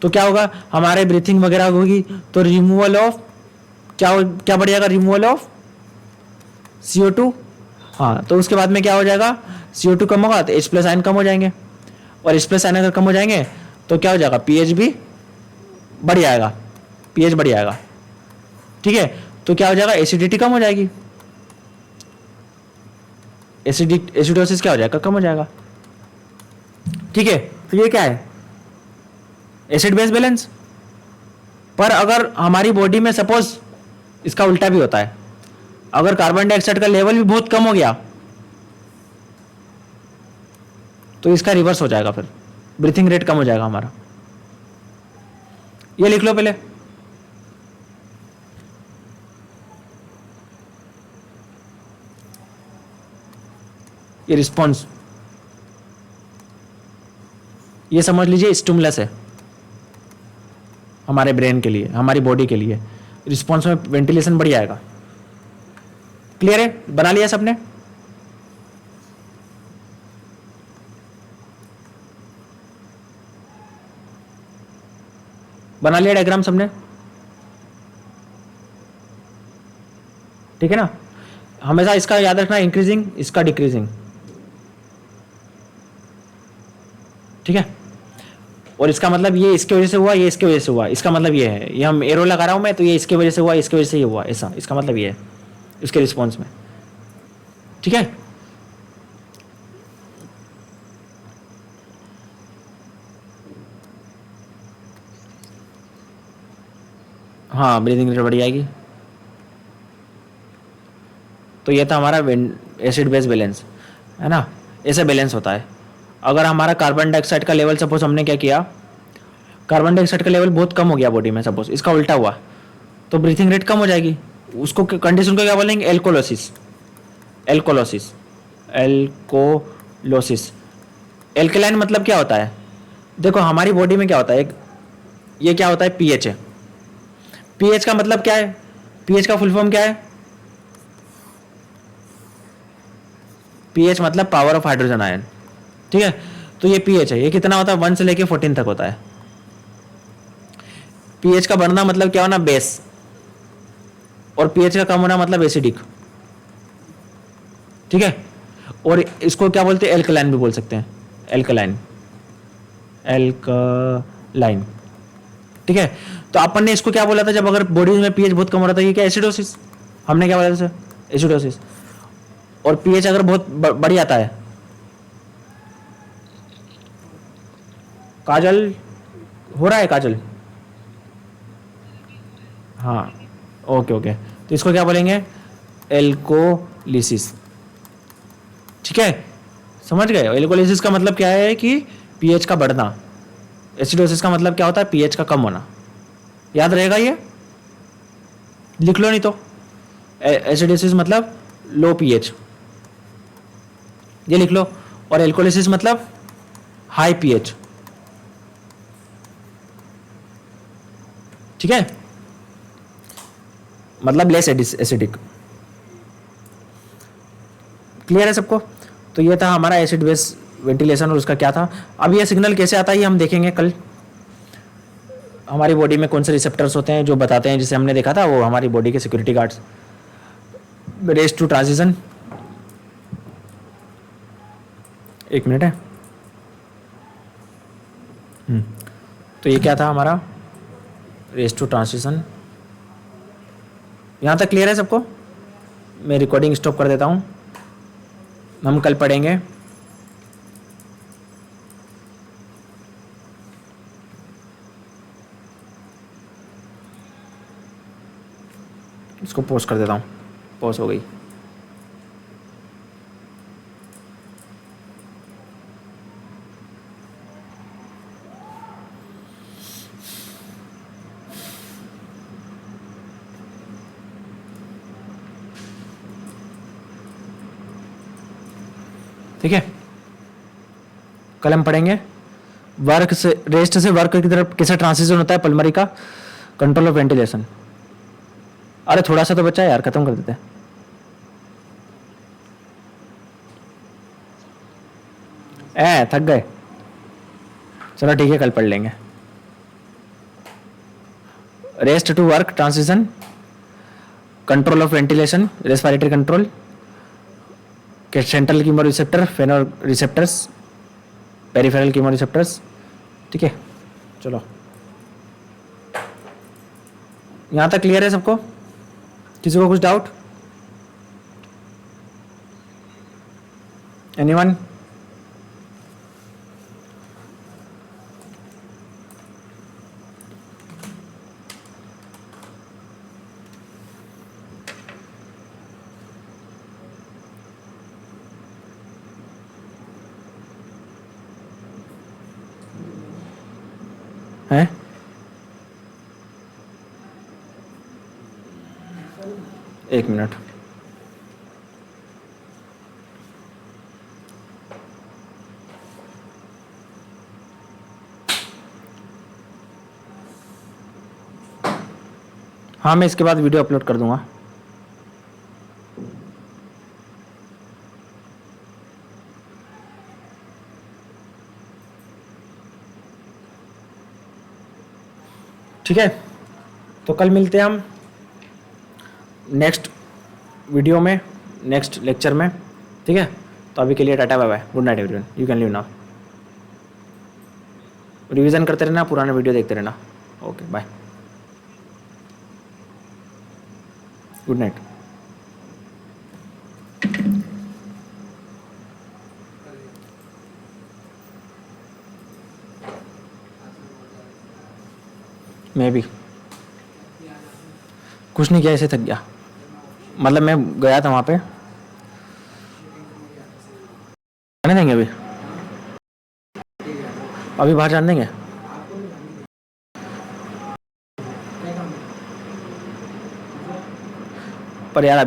Speaker 1: तो क्या होगा, हमारे ब्रीथिंग वगैरह होगी, तो रिमूवल ऑफ क्या बढ़ जाएगा, रिमूवल ऑफ CO2। हाँ, तो उसके बाद में क्या हो जाएगा, CO2 कम होगा तो H प्लस आयन कम हो जाएंगे, और H प्लस आयन अगर कम हो जाएंगे तो क्या हो जाएगा, पीएच भी बढ़ जाएगा, पीएच बढ़ जाएगा। ठीक है, तो क्या हो जाएगा, एसिडिटी कम हो जाएगी, एसिडोसिस क्या हो जाएगा, कम हो जाएगा। ठीक है, तो ये क्या है, एसिड बेस बैलेंस। पर अगर हमारी बॉडी में सपोज इसका उल्टा भी होता है, अगर कार्बन डाइऑक्साइड का लेवल भी बहुत कम हो गया तो इसका रिवर्स हो जाएगा, फिर ब्रीथिंग रेट कम हो जाएगा हमारा। ये लिख लो पहले, ये रिस्पॉन्स, ये समझ लीजिए स्टिमुलस है हमारे ब्रेन के लिए, हमारी बॉडी के लिए, रिस्पॉन्स में वेंटिलेशन बढ़ जाएगा। क्लियर है, बना लिया सबने, बना लिया डायग्राम सबने, ठीक है ना। हमेशा इसका याद रखना, इंक्रीजिंग, इसका डिक्रीजिंग, ठीक है। और इसका मतलब ये इसके वजह से हुआ, ये इसके वजह से हुआ, इसका मतलब ये है, ये हम एरो लगा रहा हूं मैं, तो ये इसके वजह से हुआ, इसके वजह से ये हुआ, ऐसा इसका मतलब ये है इसके रिस्पॉन्स में, ठीक है। हाँ, ब्रीदिंग रेट बढ़ जाएगी, तो ये था हमारा एसिड बेस बैलेंस, है ना, ऐसे बैलेंस होता है। अगर हमारा कार्बन डाइऑक्साइड का लेवल, सपोज हमने क्या किया, कार्बन डाइऑक्साइड का लेवल बहुत कम हो गया बॉडी में, सपोज इसका उल्टा हुआ, तो ब्रीथिंग रेट कम हो जाएगी। उसको कंडीशन को क्या बोलेंगे, एल्कोलोसिस। Alkalosis, alkalosis. एल्कलाइन मतलब क्या होता है, देखो हमारी बॉडी में क्या होता है, एक ये क्या होता है, पीएच है। पीएच का मतलब क्या है, पीएच का फुल फॉर्म क्या है, पीएच मतलब पावर ऑफ हाइड्रोजन आयन, ठीक है। तो ये पीएच है, ये कितना होता है, 1 से लेके 14 तक होता है। पीएच का बढ़ना मतलब क्या होना, बेस, और पीएच का कम होना मतलब एसिडिक, ठीक है। और इसको क्या बोलते हैं, एल्कलाइन भी बोल सकते हैं, एल्कलाइन, एल्कलाइन, ठीक है। तो अपन ने इसको क्या बोला था, जब अगर बॉडी में पीएच बहुत कम हो रहा था, ये क्या, एसिडोसिस। हमने क्या बोला था सर, एसिडोसिस। और पीएच अगर बहुत बढ़ जाता है, काजल हो रहा है, काजल, हाँ, ओके ओके, तो इसको क्या बोलेंगे, एल्कोलिसिस, ठीक है, समझ गए। एल्कोलिसिस का मतलब क्या है कि पीएच का बढ़ना, एसिडोसिस का मतलब क्या होता है, पीएच का कम होना। याद रहेगा ये, लिख लो नहीं तो। एसिडोसिस मतलब लो पीएच, ये लिख लो। और एल्कोलिसिस मतलब हाई पीएच, ठीक है, मतलब लेस एसिडिक। क्लियर है सबको। तो ये था हमारा एसिड बेस वेंटिलेशन, और उसका क्या था। अब ये सिग्नल कैसे आता है ये हम देखेंगे कल। हमारी बॉडी में कौन से रिसेप्टर्स होते हैं जो बताते हैं, जिसे हमने देखा था, वो हमारी बॉडी के security guards. Rest to transition, एक मिनट है। तो ये क्या था हमारा, रेस टू ट्रांजिशन। यहाँ तक क्लियर है सबको। मैं रिकॉर्डिंग स्टॉप कर देता हूँ, हम कल पढ़ेंगे। इसको पॉज कर देता हूँ, पॉज हो गई। ठीक है, कल हम पढ़ेंगे वर्क से, रेस्ट से वर्क की तरफ कैसे ट्रांसिशन होता है पल्मरी का, कंट्रोल ऑफ वेंटिलेशन। अरे थोड़ा सा तो बचा है यार, खत्म कर देते हैं। थक गए, चलो ठीक है, कल पढ़ लेंगे। Rest to work transition, control of ventilation, respiratory control, central chemo receptor, pheno receptors, peripheral chemo receptors, ठीक है। चलो, यहां तक क्लियर है सबको, किसी को कुछ डाउट, एनीवन? है? एक मिनट, हाँ मैं इसके बाद वीडियो अपलोड कर दूंगा। ठीक है, तो कल मिलते हैं हम नेक्स्ट वीडियो में, नेक्स्ट लेक्चर में, ठीक है। तो अभी के लिए tata, bye bye, good night everyone, you can leave now. Revision करते रहना, पुराने वीडियो देखते रहना। Okay bye, good night. मैं भी कुछ नहीं किया, ऐसे थक गया। मतलब मैं गया था वहाँ पे, जाने देंगे अभी? अभी बाहर जाने देंगे? पर यार